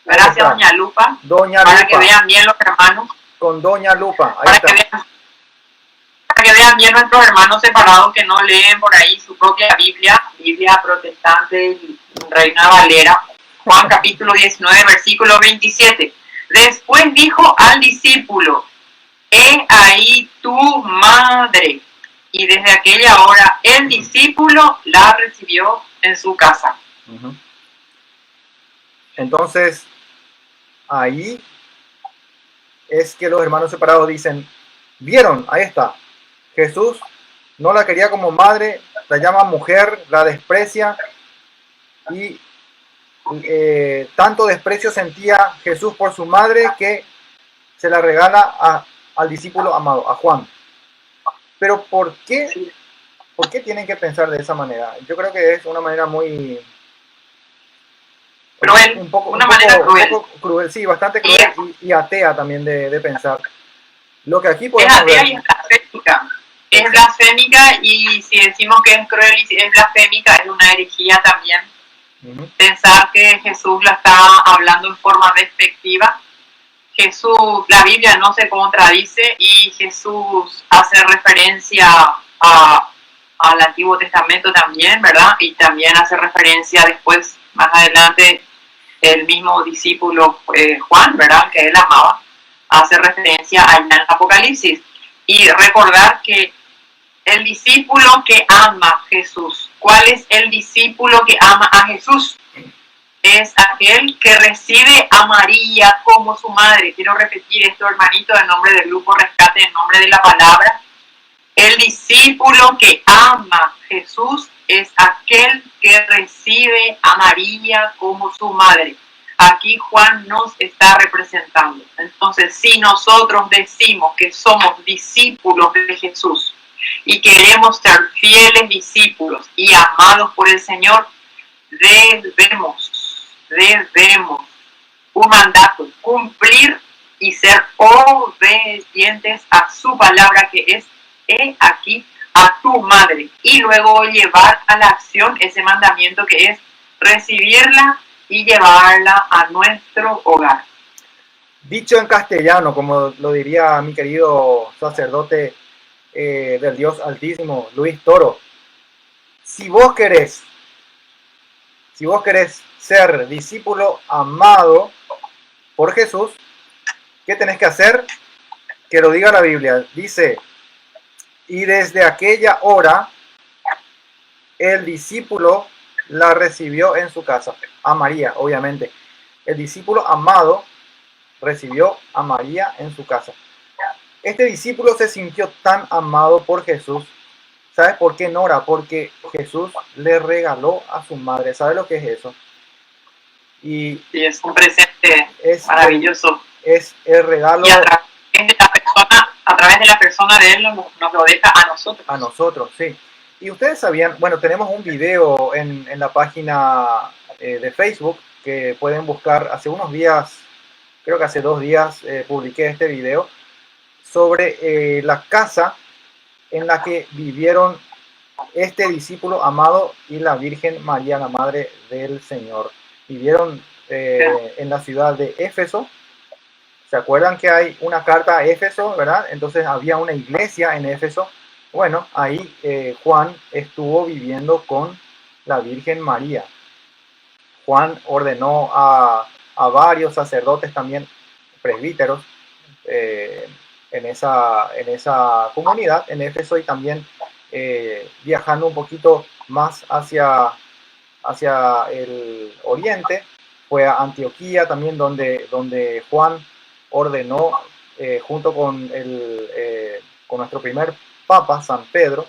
Gracias, doña Lupa. Para que vean bien los hermanos. Con doña Lupa. Para que vean bien nuestros hermanos separados que no leen por ahí su propia Biblia protestante y Reina Valera. Juan capítulo 19, versículo 27. Después dijo al discípulo: he ahí tu madre. Y desde aquella hora el discípulo la recibió en su casa. Entonces, ahí es que los hermanos separados dicen: ¿vieron? Ahí está. Jesús no la quería como madre, la llama mujer, la desprecia, y tanto desprecio sentía Jesús por su madre que se la regala al discípulo amado, a Juan. Pero ¿por qué tienen que pensar de esa manera? Yo creo que es una manera muy cruel, un poco cruel, sí, bastante cruel y atea también de pensar. Lo que aquí podemos ver. Es atea y es blasfémica. Es blasfémica, y si decimos que es cruel y es blasfémica, es una herejía también. Pensar que Jesús la está hablando en forma despectiva. La Biblia no se contradice, y Jesús hace referencia al Antiguo Testamento también, ¿verdad? Y también hace referencia después, más adelante, el mismo discípulo Juan, ¿verdad? Que él amaba, hace referencia al Apocalipsis. Y recordar que el discípulo que ama a Jesús, ¿cuál es el discípulo que ama a Jesús? Es aquel que recibe a María como su madre. Quiero repetir esto, hermanito, en nombre del Grupo Rescate, en nombre de la palabra. El discípulo que ama a Jesús es aquel que recibe a María como su madre. Aquí Juan nos está representando. Entonces, si nosotros decimos que somos discípulos de Jesús y queremos ser fieles discípulos y amados por el Señor, debemos un mandato, cumplir y ser obedientes a su palabra, que es: he aquí a tu madre, y luego llevar a la acción ese mandamiento, que es recibirla y llevarla a nuestro hogar. Dicho en castellano, como lo diría mi querido sacerdote del Dios Altísimo, Luis Toro: si vos querés ser discípulo amado por Jesús, ¿qué tenés que hacer? Que lo diga la Biblia. Dice: y desde aquella hora el discípulo la recibió en su casa. A María, obviamente. El discípulo amado recibió a María en su casa. Este discípulo se sintió tan amado por Jesús. ¿Sabes por qué, Nora? Porque Jesús le regaló a su madre. ¿Sabes lo que es eso? Y es un presente maravilloso. Es el regalo. Y a través de la persona de Él nos lo deja a nosotros. A nosotros, sí. Y ustedes sabían, bueno, tenemos un video en la página de Facebook que pueden buscar. Hace unos días, creo que hace 2 días, publiqué este video sobre la casa en la que vivieron este discípulo amado y la Virgen María, la Madre del Señor. vivieron en la ciudad de Éfeso. ¿Se acuerdan que hay una carta a Éfeso, verdad? Entonces había una iglesia en Éfeso. Bueno, ahí Juan estuvo viviendo con la Virgen María. Juan ordenó a varios sacerdotes también, presbíteros, en esa comunidad, en Éfeso, y también viajando un poquito más hacia el oriente, fue a Antioquía también, donde Juan ordenó, junto con nuestro primer papa, San Pedro,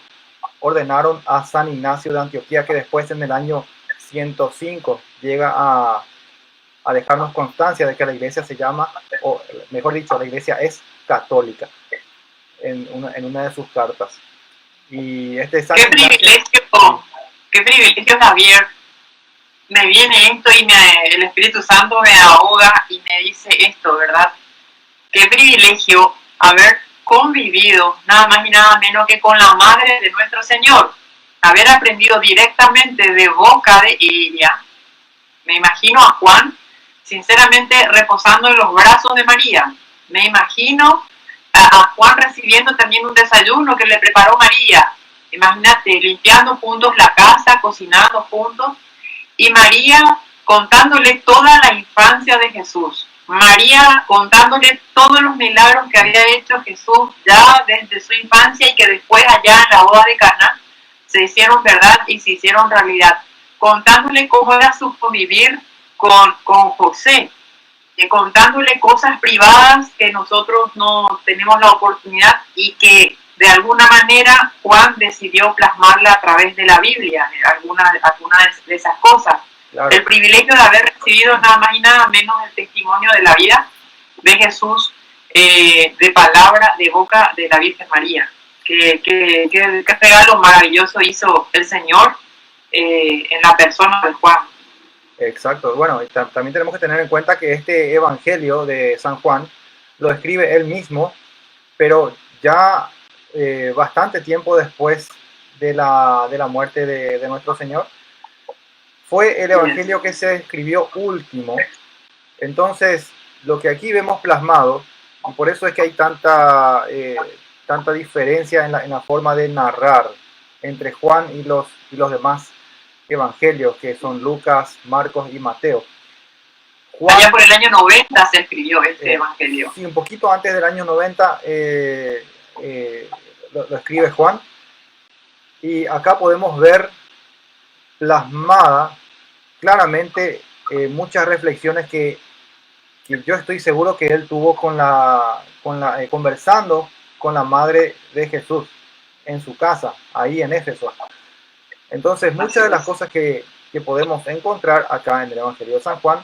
ordenaron a San Ignacio de Antioquía, que después en el año 105 llega a dejarnos constancia de que la iglesia se llama, o mejor dicho, la iglesia es católica, en una de sus cartas. Y este San Ignacio, qué privilegio, Javier. Me viene esto y el Espíritu Santo me ahoga y me dice esto, ¿verdad? Qué privilegio haber convivido nada más y nada menos que con la madre de nuestro Señor, haber aprendido directamente de boca de ella. Me imagino a Juan, sinceramente, reposando en los brazos de María. Me imagino a Juan recibiendo también un desayuno que le preparó María. Imagínate, limpiando juntos la casa, cocinando juntos, y María contándole toda la infancia de Jesús. María contándole todos los milagros que había hecho Jesús ya desde su infancia y que después allá en la boda de Caná se hicieron verdad y se hicieron realidad. Contándole cómo era su convivir con José, y contándole cosas privadas que nosotros no tenemos la oportunidad y que de alguna manera Juan decidió plasmarla a través de la Biblia, algunas de esas cosas. Claro. El privilegio de haber recibido nada más y nada menos el testimonio de la vida de Jesús, de palabra, de boca de la Virgen María. Qué regalo maravilloso hizo el Señor en la persona de Juan. Exacto. Bueno, también tenemos que tener en cuenta que este evangelio de San Juan lo escribe él mismo, pero ya bastante tiempo después de la muerte de nuestro Señor. Fue el evangelio que se escribió último. Entonces, lo que aquí vemos plasmado, y por eso es que hay tanta diferencia en la forma de narrar entre Juan y los demás evangelios, que son Lucas, Marcos y Mateo. Juan, allá por el año 90 se escribió este evangelio. Sí, un poquito antes del año 90 lo escribe Juan. Y acá podemos ver plasmada claramente muchas reflexiones que yo estoy seguro que él tuvo conversando con la madre de Jesús en su casa, ahí en Éfeso. Entonces, muchas de las cosas que podemos encontrar acá en el Evangelio de San Juan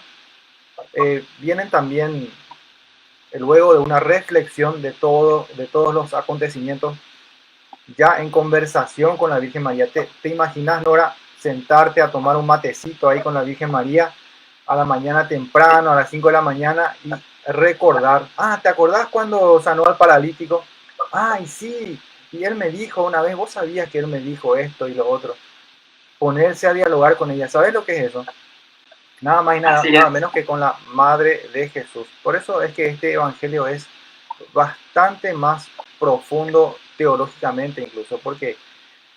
vienen también luego de una reflexión de todos los acontecimientos, ya en conversación con la Virgen María. ¿Te imaginas, Nora, sentarte a tomar un matecito ahí con la Virgen María a la mañana temprano, a las 5 de la mañana, y recordar? ¿Te acordás cuando sanó al paralítico? ¡Ay, sí! Y él me dijo una vez, vos sabías que él me dijo esto y lo otro. Ponerse a dialogar con ella. ¿Sabes lo que es eso? Nada más y nada menos que con la madre de Jesús. Por eso es que este evangelio es bastante más profundo teológicamente, incluso, porque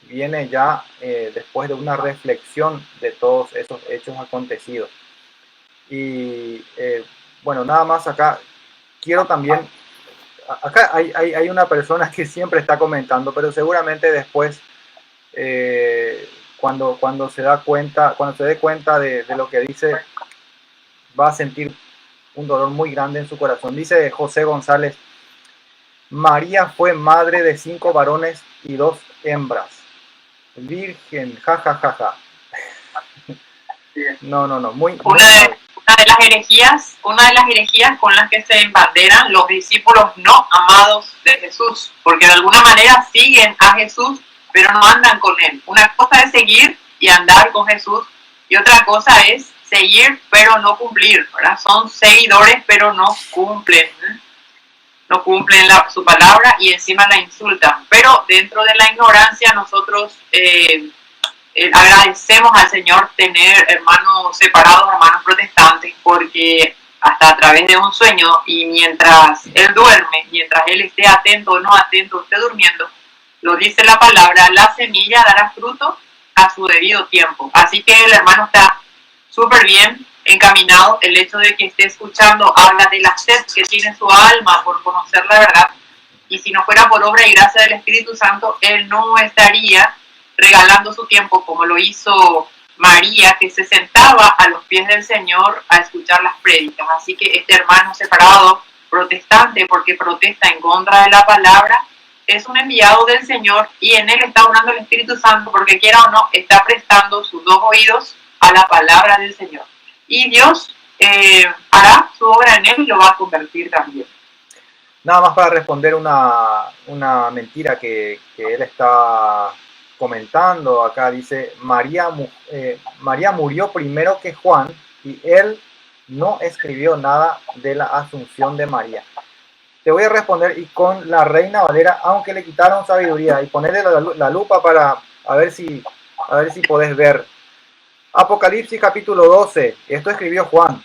viene ya después de una reflexión de todos esos hechos acontecidos. Y bueno, nada más acá quiero también, acá hay una persona que siempre está comentando, pero seguramente después cuando se dé cuenta de lo que dice, va a sentir un dolor muy grande en su corazón. Dice José González: María fue madre de 5 varones y 2 hembras. Virgen, jajajaja. No, muy una de las herejías con las que se embanderan los discípulos no amados de Jesús, porque de alguna manera siguen a Jesús, pero no andan con él. Una cosa es seguir y andar con Jesús, y otra cosa es seguir pero no cumplir, ¿verdad? Son seguidores pero no cumplen. No cumplen su palabra y encima la insultan. Pero dentro de la ignorancia nosotros agradecemos al Señor tener hermanos separados, hermanos protestantes, porque hasta a través de un sueño y mientras Él duerme, mientras Él esté atento o no atento, esté durmiendo, lo dice la palabra, la semilla dará fruto a su debido tiempo. Así que el hermano está súper bien encaminado. El hecho de que esté escuchando habla de la sed que tiene su alma por conocer la verdad. Y si no fuera por obra y gracia del Espíritu Santo, él no estaría regalando su tiempo como lo hizo María, que se sentaba a los pies del Señor a escuchar las prédicas. Así que este hermano separado, protestante, porque protesta en contra de la palabra, es un enviado del Señor y en él está orando el Espíritu Santo, porque quiera o no, está prestando sus dos oídos a la palabra del Señor. Y Dios hará su obra en él y lo va a convertir también. Nada más para responder una mentira que él está comentando acá. Dice, María murió primero que Juan y él no escribió nada de la asunción de María. Te voy a responder y con la Reina Valera, aunque le quitaron sabiduría, y ponerle la lupa para a ver si podés ver. Apocalipsis capítulo 12, esto escribió Juan.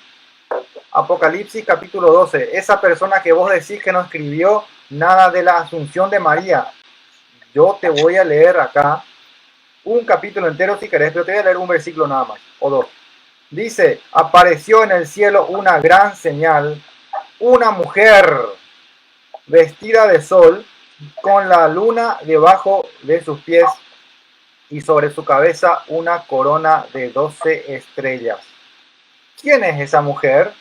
Apocalipsis capítulo 12, esa persona que vos decís que no escribió nada de la asunción de María, yo te voy a leer acá un capítulo entero si querés, pero te voy a leer un versículo nada más, o dos. Dice, apareció en el cielo una gran señal, una mujer vestida de sol, con la luna debajo de sus pies y sobre su cabeza una corona de 12 estrellas. ¿Quién es esa mujer?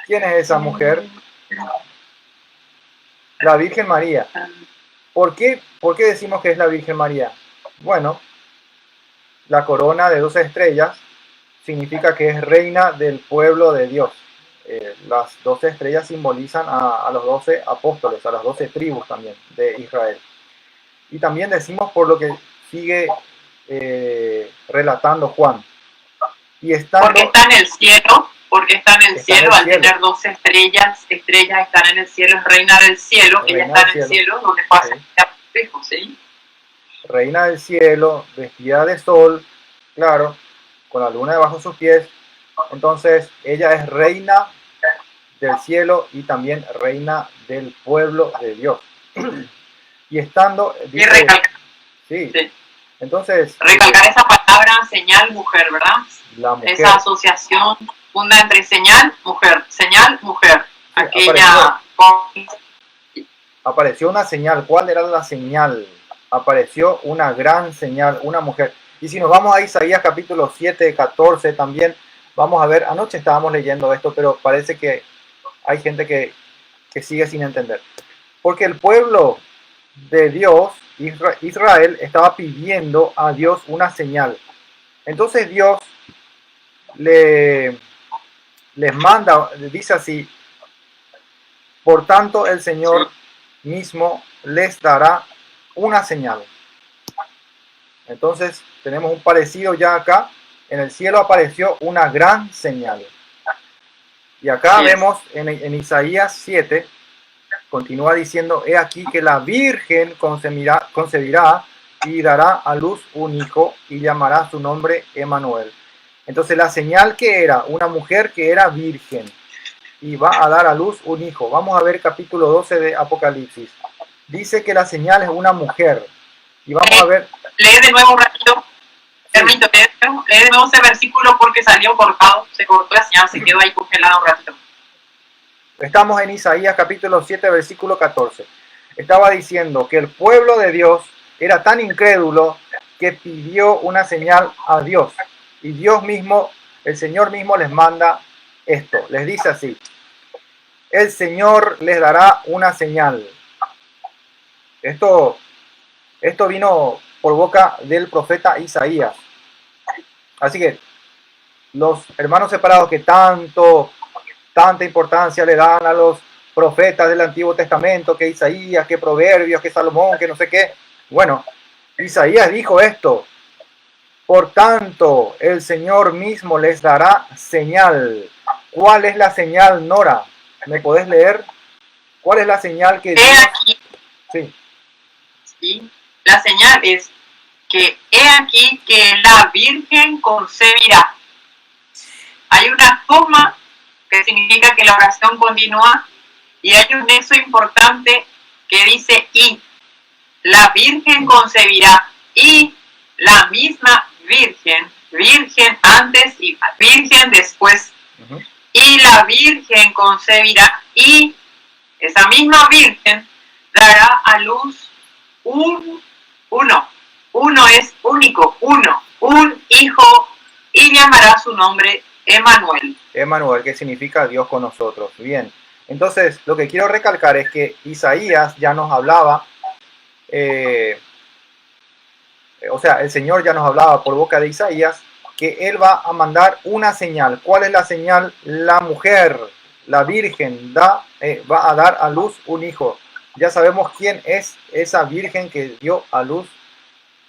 ¿Quién es esa mujer? La Virgen María. ¿Por qué decimos que es la Virgen María? Bueno, la corona de 12 estrellas significa que es reina del pueblo de Dios. Las 12 estrellas simbolizan a los 12 apóstoles, a las 12 tribus también de Israel. Y también decimos por lo que sigue relatando Juan. Y porque está en el cielo, al tener 12 estrellas están en el cielo, es reina del cielo, ella está en el cielo, donde pasa el espejo, ¿sí? Reina del cielo, vestida de sol, claro, con la luna debajo de sus pies. Entonces, ella es reina del cielo y también reina del pueblo de Dios. Y estando... Dice, y recalcar. Sí. Entonces... recalcar esa palabra, señal, mujer, ¿verdad? La mujer. Esa asociación funda entre señal, mujer. Sí, aquella... Apareció una señal. ¿Cuál era la señal? Apareció una gran señal, una mujer. Y si nos vamos a Isaías capítulo 7, 14 también, vamos a ver, anoche estábamos leyendo esto, pero parece que hay gente que sigue sin entender. Porque el pueblo de Dios, Israel, estaba pidiendo a Dios una señal. Entonces Dios les manda, dice así, por tanto el Señor mismo les dará una señal. Entonces tenemos un parecido ya acá. En el cielo apareció una gran señal. Y acá vemos en Isaías 7, continúa diciendo, he aquí que la Virgen concebirá y dará a luz un hijo y llamará su nombre Emmanuel. Entonces la señal que era una mujer que era virgen y va a dar a luz un hijo. Vamos a ver capítulo 12 de Apocalipsis. Dice que la señal es una mujer. Y vamos a ver... Lee de nuevo un ratito. Permito, lee de nuevo ese versículo porque salió cortado. Se cortó la señal, se quedó ahí congelado un ratito. Estamos en Isaías capítulo 7, versículo 14. Estaba diciendo que el pueblo de Dios era tan incrédulo que pidió una señal a Dios. Y Dios mismo, el Señor mismo les manda esto. Les dice así. El Señor les dará una señal. Esto vino por boca del profeta Isaías. Así que los hermanos separados que tanta importancia le dan a los profetas del Antiguo Testamento, que Isaías, que Proverbios, que Salomón, que no sé qué. Bueno, Isaías dijo esto. Por tanto, el Señor mismo les dará señal. ¿Cuál es la señal, Nora? ¿Me podés leer? ¿Cuál es la señal que Dios... Sí. La señal es que he aquí que la Virgen concebirá. Hay una coma que significa que la oración continúa y hay un nexo importante que dice y. La Virgen concebirá y la misma Virgen, Virgen antes y Virgen después. Ujú. Y la Virgen concebirá y esa misma Virgen dará a luz uno es único, un hijo, y llamará su nombre Emmanuel. Emmanuel, que significa Dios con nosotros. Bien, entonces lo que quiero recalcar es que Isaías ya nos hablaba, o sea, el Señor ya nos hablaba por boca de Isaías que Él va a mandar una señal. ¿Cuál es la señal? La mujer, la Virgen, va a dar a luz un hijo. Ya sabemos quién es esa Virgen que dio a luz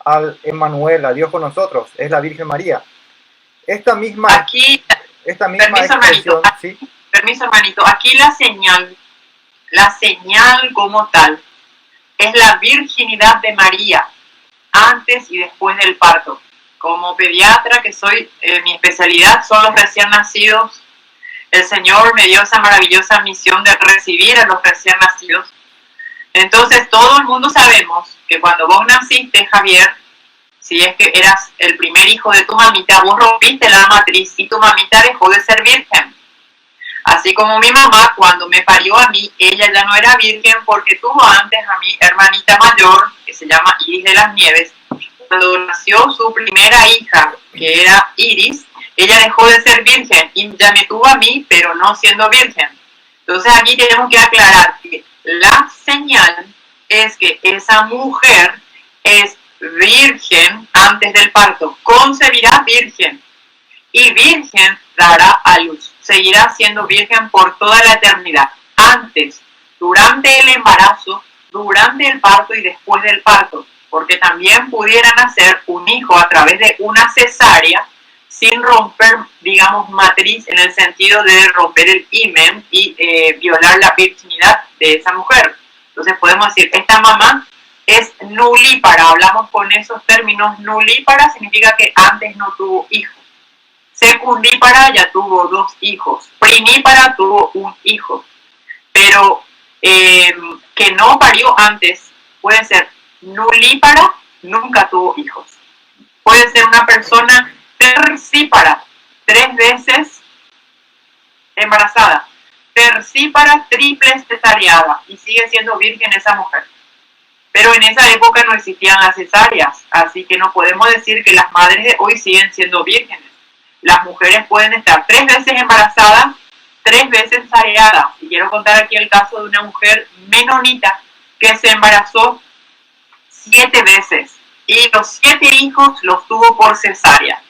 al Emmanuel, a Dios con nosotros. Es la Virgen María. Esta misma Permiso, expresión, hermanito. ¿sí? Permiso, hermanito. Aquí la señal como tal, es la virginidad de María antes y después del parto. Como pediatra que soy, mi especialidad son los recién nacidos. El Señor me dio esa maravillosa misión de recibir a los recién nacidos. Entonces todo el mundo sabemos que cuando vos naciste, Javier, si es que eras el primer hijo de tu mamita, vos rompiste la matriz y tu mamita dejó de ser virgen. Así como mi mamá, cuando me parió a mí, ella ya no era virgen porque tuvo antes a mi hermanita mayor, que se llama Iris de las Nieves. Cuando nació su primera hija, que era Iris, ella dejó de ser virgen y ya me tuvo a mí, pero no siendo virgen. Entonces aquí tenemos que aclarar que la señal es que esa mujer es virgen antes del parto, concebirá virgen y virgen dará a luz. Seguirá siendo virgen por toda la eternidad, antes, durante el embarazo, durante el parto y después del parto, porque también pudiera nacer un hijo a través de una cesárea sin romper, digamos, matriz en el sentido de romper el himen y violar la virginidad de esa mujer. Entonces podemos decir, esta mamá es nulípara, hablamos con esos términos. Nulípara significa que antes no tuvo hijo. Secundípara ya tuvo 2 hijos. Primípara tuvo 1 hijo. Pero que no parió antes puede ser nulípara, nunca tuvo hijos. Puede ser una persona tercípara, 3 veces embarazada. Tercípara, triple cesareada, y sigue siendo virgen esa mujer. Pero en esa época no existían las cesáreas, así que no podemos decir que las madres de hoy siguen siendo vírgenes. Las mujeres pueden estar 3 veces embarazadas, 3 veces cesareadas. Y quiero contar aquí el caso de una mujer menonita que se embarazó 7 veces y los 7 hijos los tuvo por cesárea.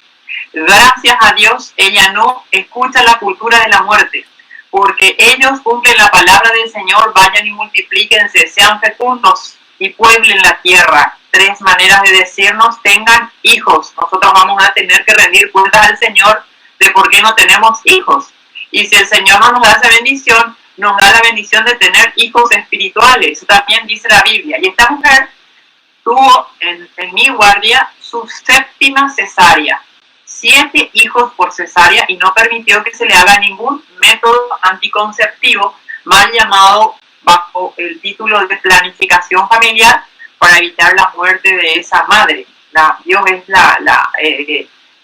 Gracias a Dios, ella no escucha la cultura de la muerte, porque ellos cumplen la palabra del Señor: vayan y multiplíquense, sean fecundos y pueblen la tierra. 3 maneras de decirnos: tengan hijos. Nosotros vamos a tener que rendir cuentas al Señor de por qué no tenemos hijos. Y si el Señor no nos da esa bendición, nos da la bendición de tener hijos espirituales. Eso también dice la Biblia. Y esta mujer tuvo en mi guardia su 7ª cesárea. 7 hijos por cesárea, y no permitió que se le haga ningún método anticonceptivo, mal llamado bajo el título de planificación familiar, para evitar la muerte de esa madre. Dios es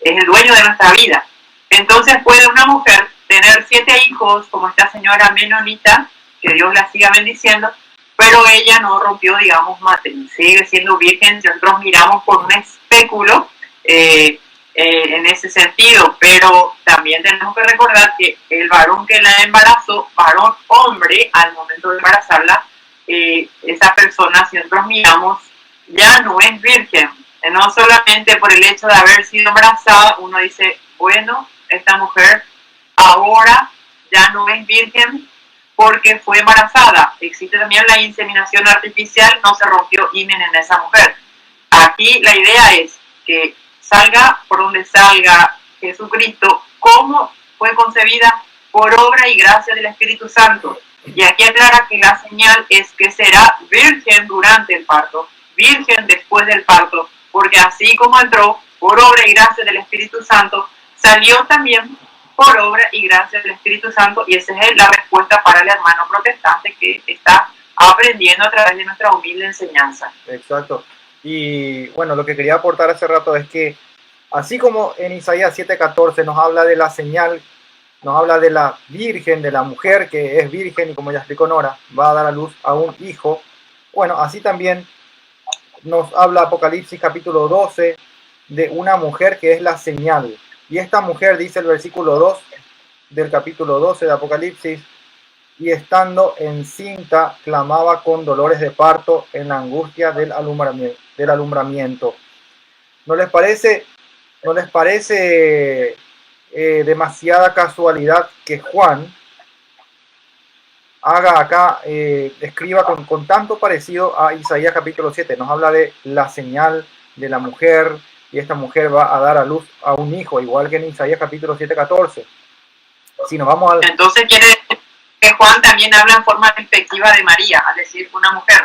es el dueño de nuestra vida. Entonces puede una mujer tener 7 hijos, como esta señora menonita, que Dios la siga bendiciendo, pero ella no rompió, digamos, matriz, sigue siendo virgen. Nosotros miramos por un espéculo en ese sentido, pero también tenemos que recordar que el varón que la embarazó, varón hombre, al momento de embarazarla, esa persona, si nosotros miramos, ya no es virgen. No solamente por el hecho de haber sido embarazada, uno dice, bueno, esta mujer ahora ya no es virgen porque fue embarazada. Existe también la inseminación artificial, no se rompió himen en esa mujer. Aquí la idea es que salga por donde salga Jesucristo, cómo fue concebida por obra y gracia del Espíritu Santo. Y aquí aclara que la señal es que será virgen durante el parto, virgen después del parto, porque así como entró por obra y gracia del Espíritu Santo, salió también por obra y gracia del Espíritu Santo, y esa es la respuesta para el hermano protestante que está aprendiendo a través de nuestra humilde enseñanza. Exacto. Y bueno, lo que quería aportar hace rato es que así como en Isaías 7:14 nos habla de la señal, nos habla de la virgen, de la mujer que es virgen y como ya explicó Nora, va a dar a luz a un hijo. Bueno, así también nos habla Apocalipsis capítulo 12 de una mujer que es la señal. Y esta mujer, dice el versículo 2 del capítulo 12 de Apocalipsis, y estando encinta clamaba con dolores de parto en la angustia del alumbramiento. ¿No les parece demasiada casualidad que Juan haga acá, escriba con tanto parecido a Isaías capítulo 7? Nos habla de la señal de la mujer, y esta mujer va a dar a luz a un hijo, igual que en Isaías capítulo 7:14. Si nos vamos al... Entonces quiere decir que Juan también habla en forma despectiva de María, al decir una mujer.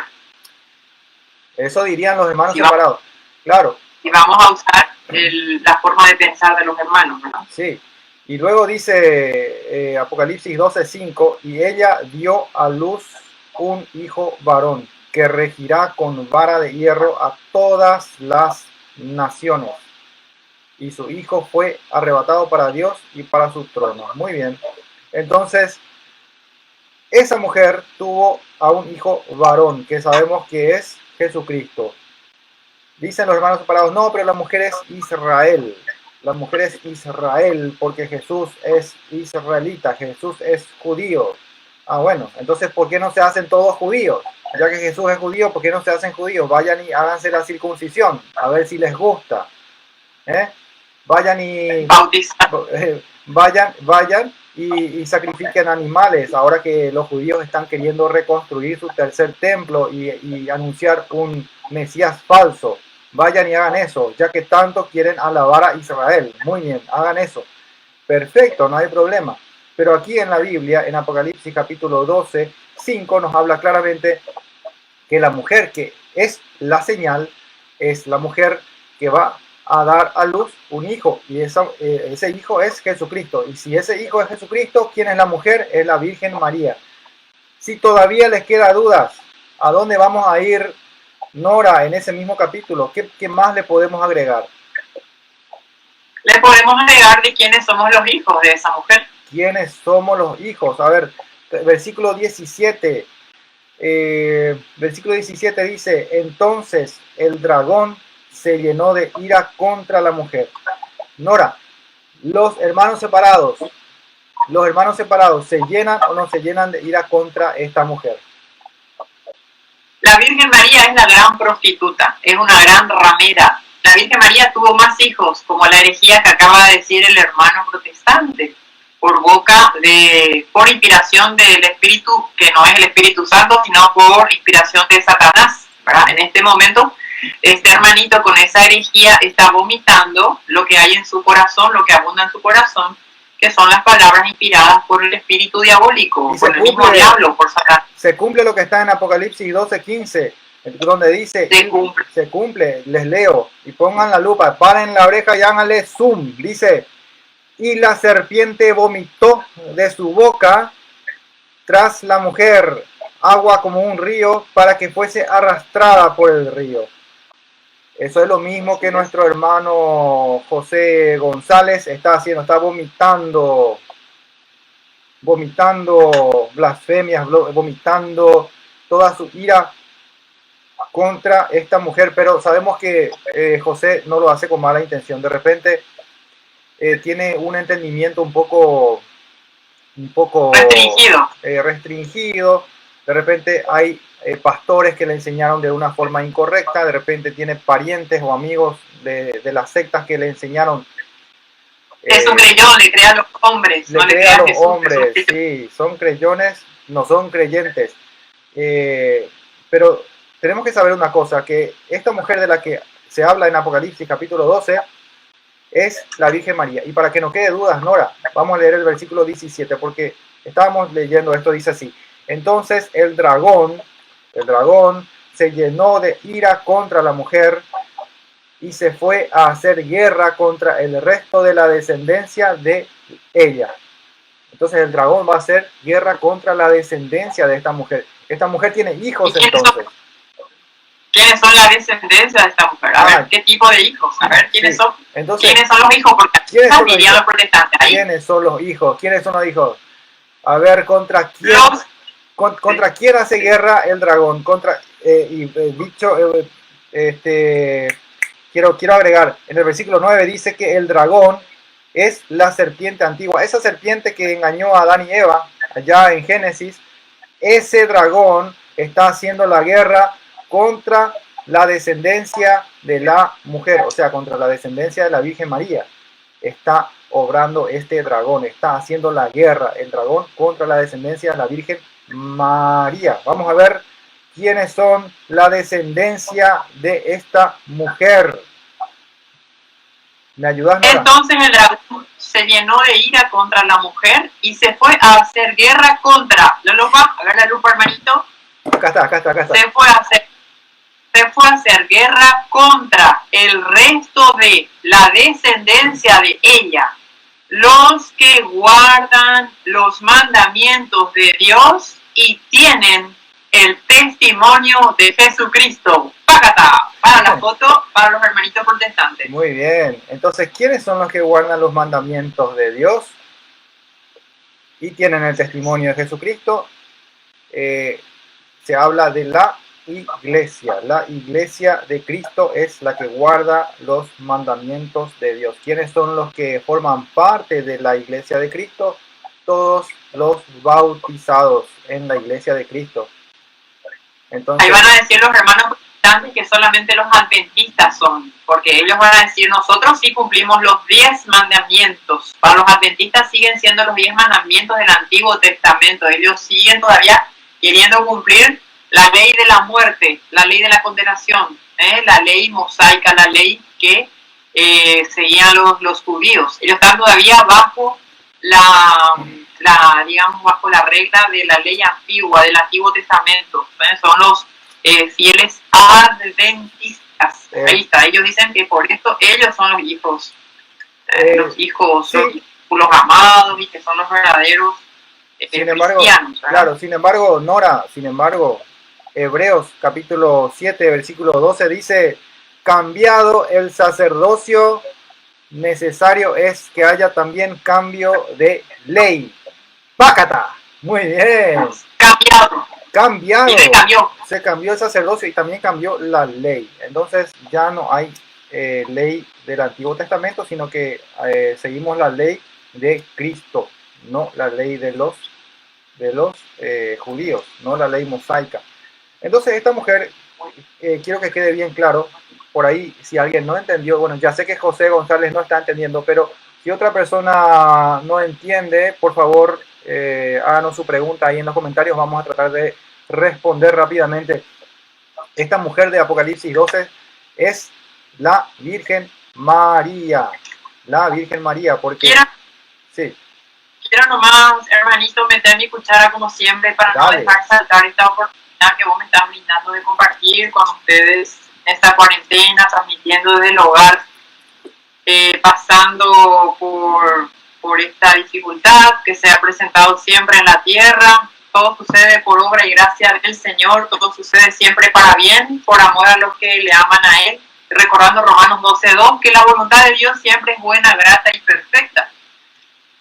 Eso dirían los hermanos separados. Claro. Y vamos a usar la forma de pensar de los hermanos, ¿no? Sí. Y luego dice Apocalipsis 12:5, y ella dio a luz un hijo varón, que regirá con vara de hierro a todas las naciones. Y su hijo fue arrebatado para Dios y para su trono. Muy bien. Entonces, esa mujer tuvo a un hijo varón, que sabemos que es Jesucristo. Dicen los hermanos separados, no, pero la mujer es Israel. La mujer es Israel porque Jesús es israelita, Jesús es judío. Ah, bueno, entonces, ¿por qué no se hacen todos judíos? Ya que Jesús es judío, ¿por qué no se hacen judíos? Vayan y háganse la circuncisión, a ver si les gusta. Vayan y vayan y sacrifiquen animales, ahora que los judíos están queriendo reconstruir su tercer templo y anunciar un Mesías falso. Vayan y hagan eso, ya que tanto quieren alabar a Israel. Muy bien, hagan eso. Perfecto, no hay problema. Pero aquí en la Biblia, en Apocalipsis capítulo 12:5, nos habla claramente que la mujer que es la señal es la mujer que va a dar a luz un hijo, y ese hijo es Jesucristo. Y si ese hijo es Jesucristo, ¿quién es la mujer? Es la Virgen María. Si todavía les queda dudas, ¿a dónde vamos a ir, Nora, en ese mismo capítulo? ¿Qué más le podemos agregar? Le podemos agregar de quiénes somos los hijos de esa mujer. ¿Quiénes somos los hijos? A ver, versículo 17. Versículo 17 dice, entonces el dragón se llenó de ira contra la mujer. Nora, los hermanos separados, ¿se llenan o no se llenan de ira contra esta mujer? La Virgen María es la gran prostituta, es una gran ramera. La Virgen María tuvo más hijos, como la herejía que acaba de decir el hermano protestante, por inspiración del Espíritu, que no es el Espíritu Santo, sino por inspiración de Satanás, ¿verdad? En este momento, este hermanito con esa herejía está vomitando lo que hay en su corazón, lo que abunda en su corazón, que son las palabras inspiradas por el espíritu diabólico, por el mismo diablo, por Satanás. Se cumple lo que está en Apocalipsis 12:15, donde dice, se cumple, les leo, y pongan la lupa, paren la oreja y háganle zoom, dice, y la serpiente vomitó de su boca tras la mujer agua como un río para que fuese arrastrada por el río. Eso es lo mismo que nuestro hermano José González está haciendo, está vomitando blasfemias, vomitando toda su ira contra esta mujer, pero sabemos que José no lo hace con mala intención. De repente tiene un entendimiento un poco restringido. De repente hay pastores que le enseñaron de una forma incorrecta, de repente tiene parientes o amigos de las sectas que le enseñaron. Eso creyó, le crea a los hombres. Le crea a los hombres, sí, son creyones, no son creyentes. Pero tenemos que saber una cosa, que esta mujer de la que se habla en Apocalipsis capítulo 12 es la Virgen María. Y para que no quede dudas, Nora, vamos a leer el versículo 17, porque estábamos leyendo esto, dice así. Entonces el dragón se llenó de ira contra la mujer, y se fue a hacer guerra contra el resto de la descendencia de ella. Entonces el dragón va a hacer guerra contra la descendencia de esta mujer. Esta mujer tiene hijos entonces. ¿Quiénes son la descendencia de esta mujer? A ver, ¿qué tipo de hijos? A ver, ¿quiénes son? Entonces, ¿quiénes son los hijos? Porque ¿quiénes son los hijos? Los protestantes ahí. ¿Quiénes son los hijos? ¿Quiénes son los hijos? A ver, ¿contra quién, contra quién hace guerra el dragón? Quiero agregar, en el versículo 9 dice que el dragón es la serpiente antigua. Esa serpiente que engañó a Adán y Eva, allá en Génesis, ese dragón está haciendo la guerra contra la descendencia de la mujer, o sea, contra la descendencia de la Virgen María. Está obrando este dragón, está haciendo la guerra, el dragón, contra la descendencia de la Virgen María. Vamos a ver quiénes son la descendencia de esta mujer. ¿Me ayudas, Nora? Entonces el dragón se llenó de ira contra la mujer y se fue a hacer guerra contra la lupa. A ver la lupa, hermanito. Acá está. Se fue a hacer guerra contra el resto de la descendencia de ella, los que guardan los mandamientos de Dios y tienen el testimonio de Jesucristo. ¡Págata! Para la foto, para los hermanitos protestantes. Muy bien. Entonces, ¿quiénes son los que guardan los mandamientos de Dios y tienen el testimonio de Jesucristo? Se habla de la iglesia. La iglesia de Cristo es la que guarda los mandamientos de Dios. ¿Quiénes son los que forman parte de la iglesia de Cristo? Todos los bautizados en la iglesia de Cristo. Entonces, ahí van a decir los hermanos protestantes que solamente los adventistas son, porque ellos van a decir, nosotros sí cumplimos los 10 mandamientos. Para los adventistas siguen siendo los 10 mandamientos del Antiguo Testamento. Ellos siguen todavía queriendo cumplir la ley de la muerte, la ley de la condenación, la ley mosaica, la ley que seguían los judíos. Ellos están todavía bajo bajo la regla de la ley antigua, del Antiguo Testamento. Son los fieles adventistas. Ahí está. Ellos dicen que por esto ellos son los hijos, sí, los amados, y que son los verdaderos cristianos. Sin embargo, Hebreos capítulo 7, versículo 12 dice, cambiado el sacerdocio, necesario es que haya también cambio de ley. ¡Pácata! Muy bien. Cambiado. Se cambió el sacerdocio y también cambió la ley. Entonces ya no hay ley del Antiguo Testamento, sino que seguimos la ley de Cristo, no la ley de los judíos, no la ley mosaica. Entonces esta mujer, quiero que quede bien claro, por ahí si alguien no entendió, bueno, ya sé que José González no está entendiendo, pero si otra persona no entiende, por favor, háganos su pregunta ahí en los comentarios, vamos a tratar de responder rápidamente. Esta mujer de Apocalipsis 12 es la Virgen María, porque... Sí. Quiero nomás, hermanito, meter mi cuchara como siempre para no dejar saltar esta oportunidad que vos me estás brindando de compartir con ustedes esta cuarentena, transmitiendo desde el hogar, pasando por esta dificultad que se ha presentado siempre en la tierra. Todo sucede por obra y gracia del Señor, todo sucede siempre para bien, por amor a los que le aman a Él. Recordando Romanos 12:2, que la voluntad de Dios siempre es buena, grata y perfecta.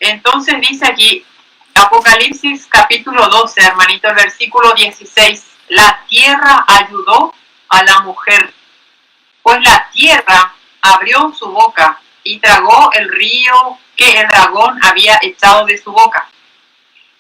Entonces dice aquí, Apocalipsis capítulo 12, hermanito, el versículo 16, la tierra ayudó a la mujer, pues la tierra abrió su boca y tragó el río que el dragón había echado de su boca.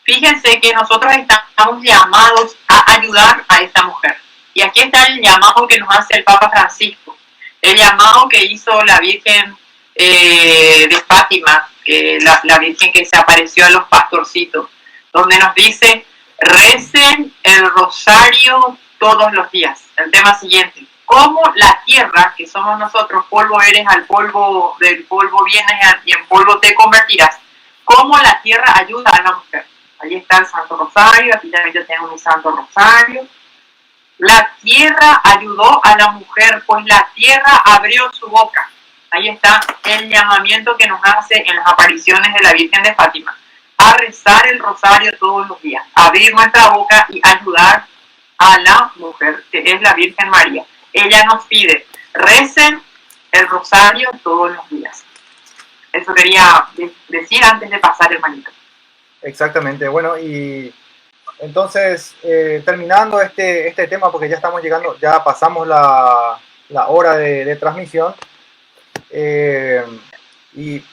Fíjense que nosotros estamos llamados a ayudar a esta mujer. Y aquí está el llamado que nos hace el Papa Francisco, el llamado que hizo la Virgen de Fátima, la Virgen que se apareció a los pastorcitos, donde nos dice, recen el rosario todos los días. El tema siguiente, cómo la tierra, que somos nosotros, polvo eres, al polvo, del polvo vienes y en polvo te convertirás, cómo la tierra ayuda a la mujer. Ahí está el Santo Rosario, aquí también yo tengo mi Santo Rosario, La tierra ayudó a la mujer, pues la tierra abrió su boca. Ahí está el llamamiento que nos hace en las apariciones de la Virgen de Fátima, a rezar el rosario todos los días, abrir nuestra boca y ayudar a la mujer, que es la Virgen María. Ella nos pide, recen el rosario todos los días. Eso quería decir antes de pasar, hermanito. Exactamente, bueno, y entonces, terminando este tema, porque ya estamos llegando, ya pasamos la hora de transmisión, y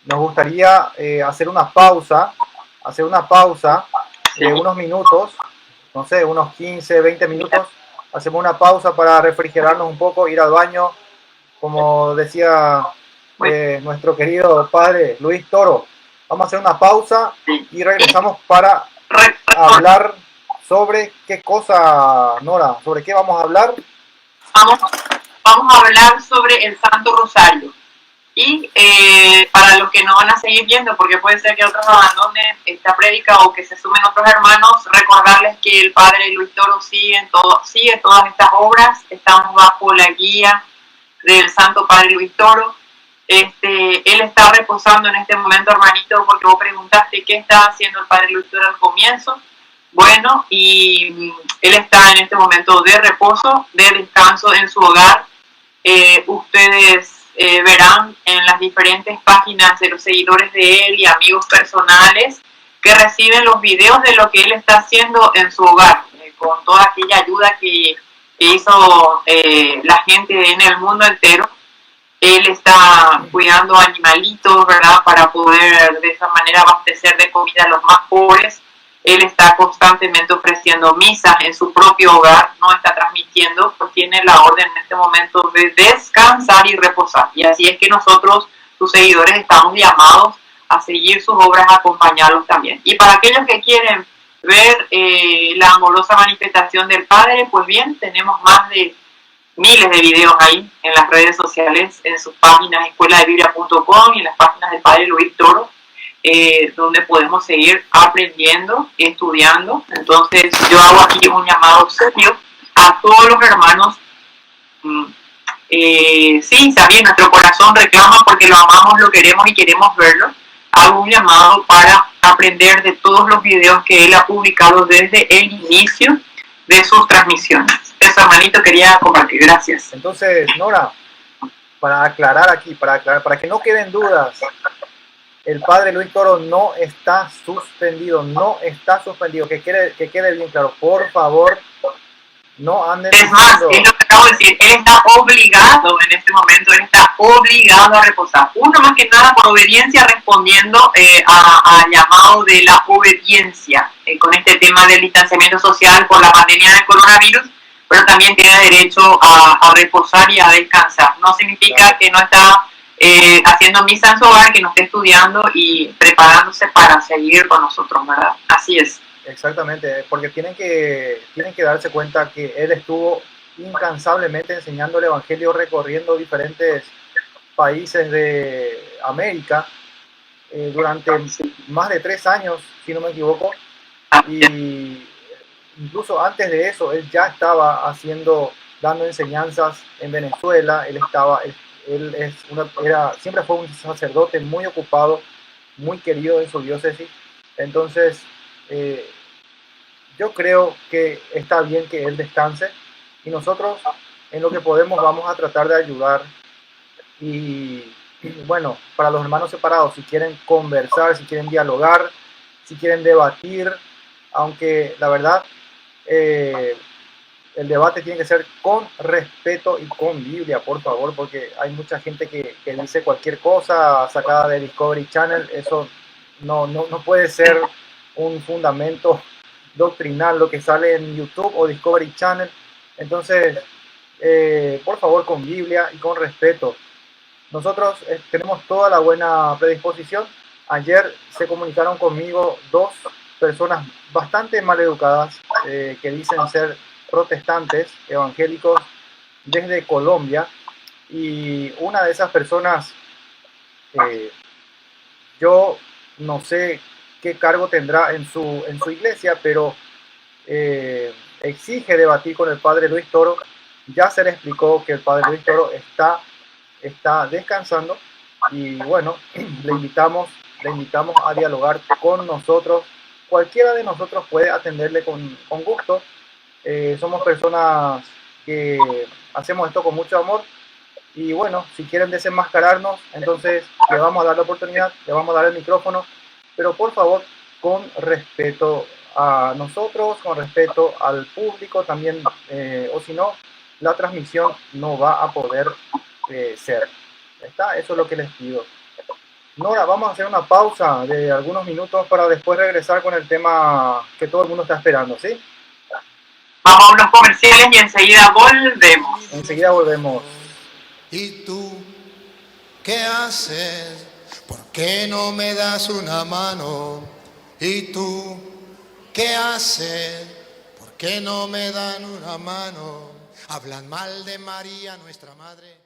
nos gustaría hacer una pausa de unos minutos, no sé, unos 15, 20 minutos. Hacemos una pausa para refrigerarnos un poco, ir al baño, como decía nuestro querido padre Luis Toro. Vamos a hacer una pausa y regresamos para hablar sobre qué cosa, Nora, ¿sobre qué vamos a hablar? Vamos a hablar sobre el Santo Rosario. Y para los que no van a seguir viendo, porque puede ser que otros abandonen esta prédica o que se sumen otros hermanos, recordarles que el Padre Luis Toro sigue todas estas obras. Estamos bajo la guía del Santo Padre Luis Toro. Él está reposando en este momento, hermanito, porque vos preguntaste qué está haciendo el Padre Luis Toro al comienzo. Bueno, y él está en este momento de reposo, de descanso en su hogar. Ustedes verán en las diferentes páginas de los seguidores de él y amigos personales que reciben los videos de lo que él está haciendo en su hogar, con toda aquella ayuda que hizo la gente en el mundo entero. Él está cuidando animalitos, ¿verdad?, para poder de esa manera abastecer de comida a los más pobres. Él está constantemente ofreciendo misas en su propio hogar, no está transmitiendo, pues tiene la orden en este momento de descansar y reposar. Y así es que nosotros, sus seguidores, estamos llamados a seguir sus obras, a acompañarlos también. Y para aquellos que quieren ver la amorosa manifestación del Padre, pues bien, tenemos más de miles de videos ahí en las redes sociales, en sus páginas escueladebiblia.com y en las páginas del Padre Luis Toro, donde podemos seguir aprendiendo y estudiando. Entonces yo hago aquí un llamado serio a todos los hermanos. Sí, también nuestro corazón reclama porque lo amamos, lo queremos y queremos verlo. Hago un llamado para aprender de todos los videos que él ha publicado desde el inicio de sus transmisiones. Eso, hermanito, quería compartir. Gracias. Entonces, Nora, para aclarar aquí, para que no queden dudas, el Padre Luis Toro no está suspendido, que quede bien claro, por favor, no anden diciendo... Es más, es lo que acabo de decir, él está obligado en este momento, él está obligado a reposar. Uno, más que nada, por obediencia, respondiendo al llamado de la obediencia, con este tema del distanciamiento social por la pandemia del coronavirus, pero también tiene derecho a reposar y a descansar. No significa que no está haciendo misa en su hogar, que no esté estudiando y preparándose para seguir con nosotros, ¿verdad? Así es. Exactamente, porque tienen que darse cuenta que él estuvo incansablemente enseñando el Evangelio, recorriendo diferentes países de América durante más de 3 años, si no me equivoco, y incluso antes de eso él ya estaba dando enseñanzas en Venezuela. Siempre fue un sacerdote muy ocupado, muy querido en su diócesis. Entonces yo creo que está bien que él descanse, y nosotros en lo que podemos vamos a tratar de ayudar. Y bueno, para los hermanos separados, si quieren conversar, si quieren dialogar, si quieren debatir, aunque la verdad el debate tiene que ser con respeto y con Biblia, por favor, porque hay mucha gente que dice cualquier cosa sacada de Discovery Channel. Eso no puede ser un fundamento doctrinal lo que sale en YouTube o Discovery Channel. Entonces, por favor, con Biblia y con respeto. Nosotros tenemos toda la buena predisposición. Ayer se comunicaron conmigo 2 personas bastante maleducadas que dicen ser protestantes evangélicos desde Colombia, y una de esas personas, yo no sé qué cargo tendrá en su iglesia, pero exige debatir con el padre Luis Toro. Ya se le explicó que el padre Luis Toro está descansando y bueno, le invitamos a dialogar con nosotros. Cualquiera de nosotros puede atenderle con gusto. Somos personas que hacemos esto con mucho amor y bueno, si quieren desenmascararnos, entonces le vamos a dar la oportunidad, le vamos a dar el micrófono, pero por favor, con respeto a nosotros, con respeto al público también, o si no, la transmisión no va a poder ser. ¿Está? Eso es lo que les pido. Nora, vamos a hacer una pausa de algunos minutos para después regresar con el tema que todo el mundo está esperando, ¿sí? Vamos a unos comerciales y enseguida volvemos. Enseguida volvemos. ¿Y tú qué haces? ¿Por qué no me das una mano? ¿Y tú qué haces? ¿Por qué no me dan una mano? Hablan mal de María, nuestra madre.